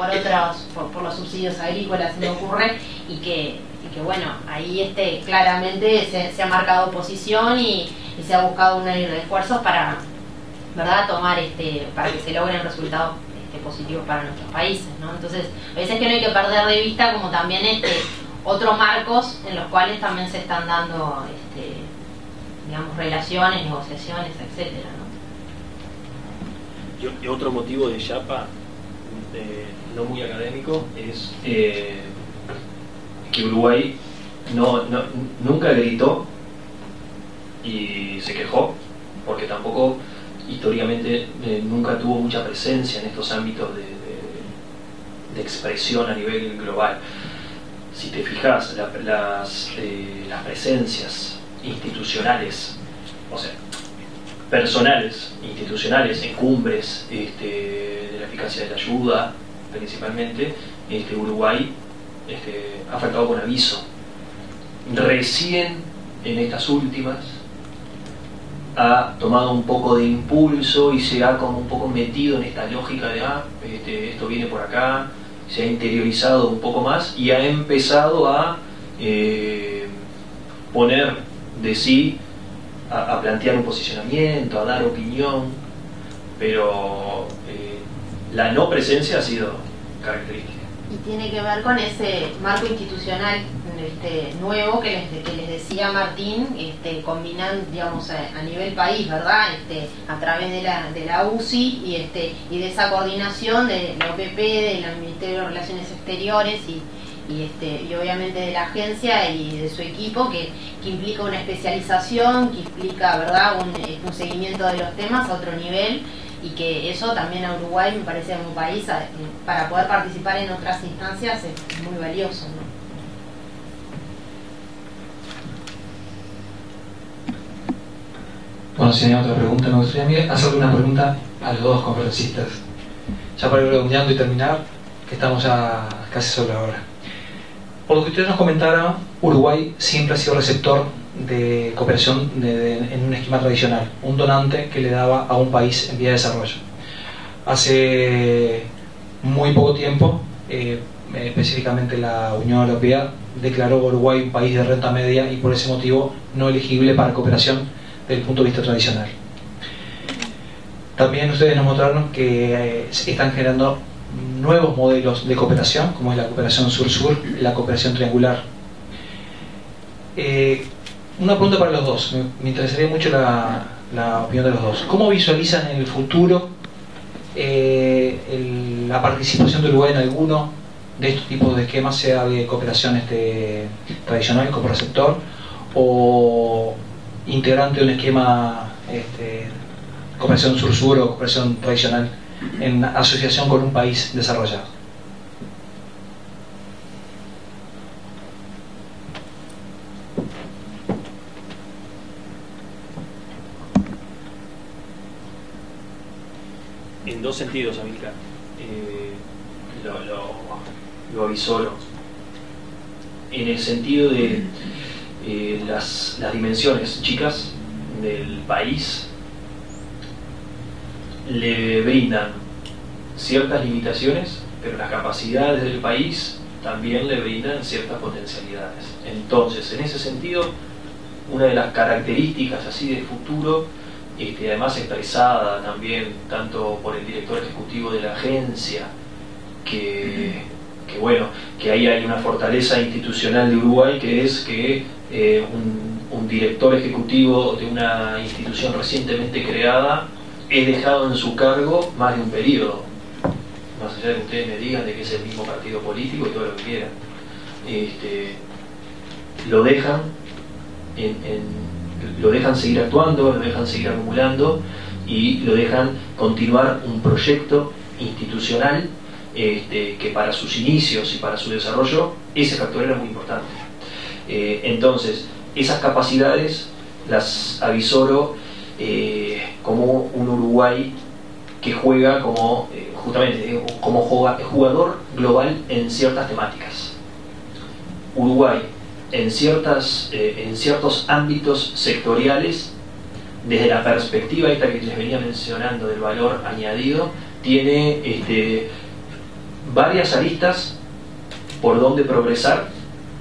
por los subsidios agrícolas, se me ocurre, y que bueno, ahí claramente se ha marcado posición y se ha buscado unir esfuerzos para, ¿verdad?, tomar para que se logren resultados positivos para nuestros países, ¿no? Entonces, a veces que no hay que perder de vista como también otros marcos en los cuales también se están dando digamos, relaciones, negociaciones, etcétera, ¿no? Y otro motivo de Yapa, no muy académico, es que Uruguay nunca gritó y se quejó, porque tampoco históricamente nunca tuvo mucha presencia en estos ámbitos de expresión a nivel global. Si te fijas, las presencias institucionales, o sea, personales, institucionales, en cumbres de la eficacia de la ayuda, principalmente, Uruguay ha faltado con aviso. Recién en estas últimas ha tomado un poco de impulso y se ha como un poco metido en esta lógica de esto viene por acá, se ha interiorizado un poco más y ha empezado a poner de sí, a plantear un posicionamiento, a dar opinión, pero la no presencia ha sido característica. Y tiene que ver con ese marco institucional nuevo que les decía Martín, combinando, digamos, a nivel país, ¿verdad? A través de la UCI y de esa coordinación de la OPP, del Ministerio de Relaciones Exteriores y obviamente de la agencia y de su equipo, que implica una especialización, que implica, ¿verdad?, un seguimiento de los temas a otro nivel, y que eso también a Uruguay, me parece, como país, para poder participar en otras instancias es muy valioso, ¿no? Bueno, si hay otra pregunta, me gustaría hacerle una pregunta a los dos conferencistas. Ya para ir redondeando y terminar, que estamos ya casi sobre la hora. Por lo que ustedes nos comentaron, Uruguay siempre ha sido receptor de cooperación en un esquema tradicional, un donante que le daba a un país en vía de desarrollo. Hace muy poco tiempo, específicamente la Unión Europea declaró a Uruguay un país de renta media y por ese motivo no elegible para cooperación desde el punto de vista tradicional. También ustedes nos mostraron que están generando nuevos modelos de cooperación, como es la cooperación sur-sur y la cooperación triangular. Una pregunta para los dos, me interesaría mucho la opinión de los dos. ¿Cómo visualizan en el futuro la participación de Uruguay en alguno de estos tipos de esquemas, sea de cooperación tradicional como receptor o integrante de un esquema cooperación sur-sur o cooperación tradicional en asociación con un país desarrollado? En dos sentidos, Amílcar. Lo avisoro. En el sentido de las dimensiones chicas del país le brindan ciertas limitaciones, pero las capacidades del país también le brindan ciertas potencialidades. Entonces, en ese sentido, una de las características así de futuro, además expresada también tanto por el director ejecutivo de la agencia, que ahí hay una fortaleza institucional de Uruguay, que es que un director ejecutivo de una institución recientemente creada es dejado en su cargo más de un periodo, más allá de que ustedes me digan de que es el mismo partido político y todo lo que quieran, lo dejan seguir actuando, lo dejan seguir acumulando y lo dejan continuar un proyecto institucional que para sus inicios y para su desarrollo ese factor era muy importante. Entonces, esas capacidades las avisoro como un Uruguay que juega como justamente como jugador global en ciertas temáticas. Uruguay en ciertos ámbitos sectoriales, desde la perspectiva esta que les venía mencionando del valor añadido, tiene varias aristas por donde progresar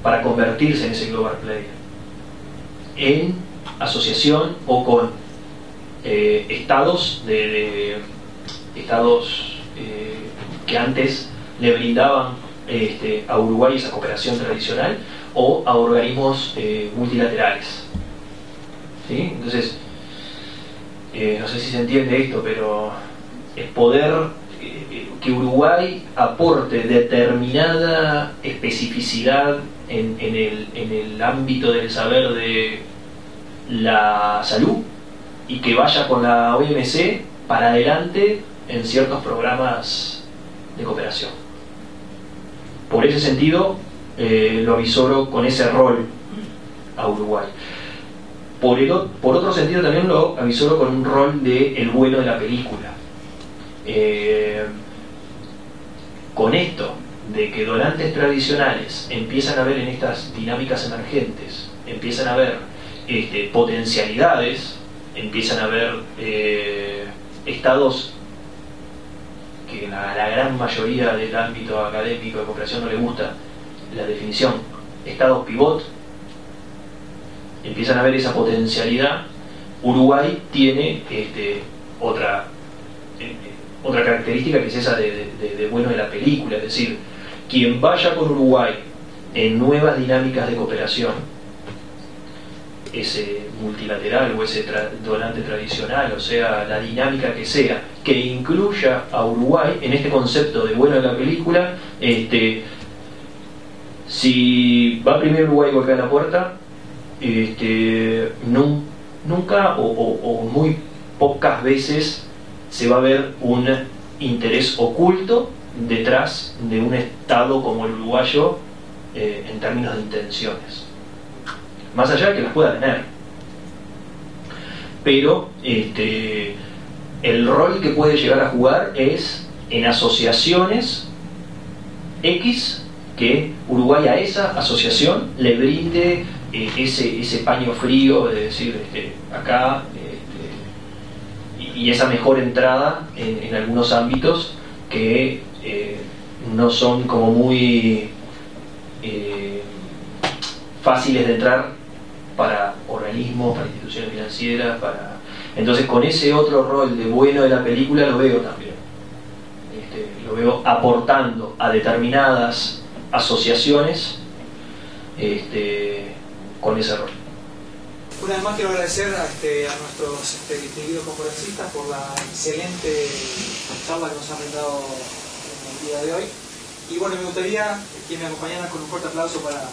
para convertirse en ese global player, en asociación o con estados que antes le brindaban a Uruguay esa cooperación tradicional, o a organismos multilaterales. ¿Sí? Entonces, no sé si se entiende esto, pero es poder que Uruguay aporte determinada especificidad en el ámbito del saber de la salud y que vaya con la OMC para adelante en ciertos programas de cooperación. Por ese sentido, lo avisoro con ese rol a Uruguay. por otro sentido también lo avisoro con un rol de el bueno de la película. Con esto de que donantes tradicionales empiezan a ver en estas dinámicas emergentes, empiezan a ver potencialidades, empiezan a ver estados que a la gran mayoría del ámbito académico de cooperación no le gusta la definición, estados pivot, empiezan a ver esa potencialidad. Uruguay tiene otra característica, que es esa de bueno de la película, es decir, quien vaya con Uruguay en nuevas dinámicas de cooperación, ese multilateral o ese donante tradicional, o sea, la dinámica que sea, que incluya a Uruguay en este concepto de bueno de la película, si va primero Uruguay y golpea la puerta, nunca o muy pocas veces se va a ver un interés oculto detrás de un Estado como el uruguayo en términos de intenciones, más allá de que las pueda tener. Pero el rol que puede llegar a jugar es en asociaciones X, que Uruguay a esa asociación le brinde ese paño frío de decir acá, y esa mejor entrada en algunos ámbitos que no son como muy fáciles de entrar para organismos, para instituciones financieras, entonces con ese otro rol de bueno de la película lo veo también, lo veo aportando a determinadas asociaciones con ese rol. Una vez más quiero agradecer a nuestros distinguidos conferencistas por la excelente charla que nos han brindado en el día de hoy. Y bueno, me gustaría que me acompañaran con un fuerte aplauso para...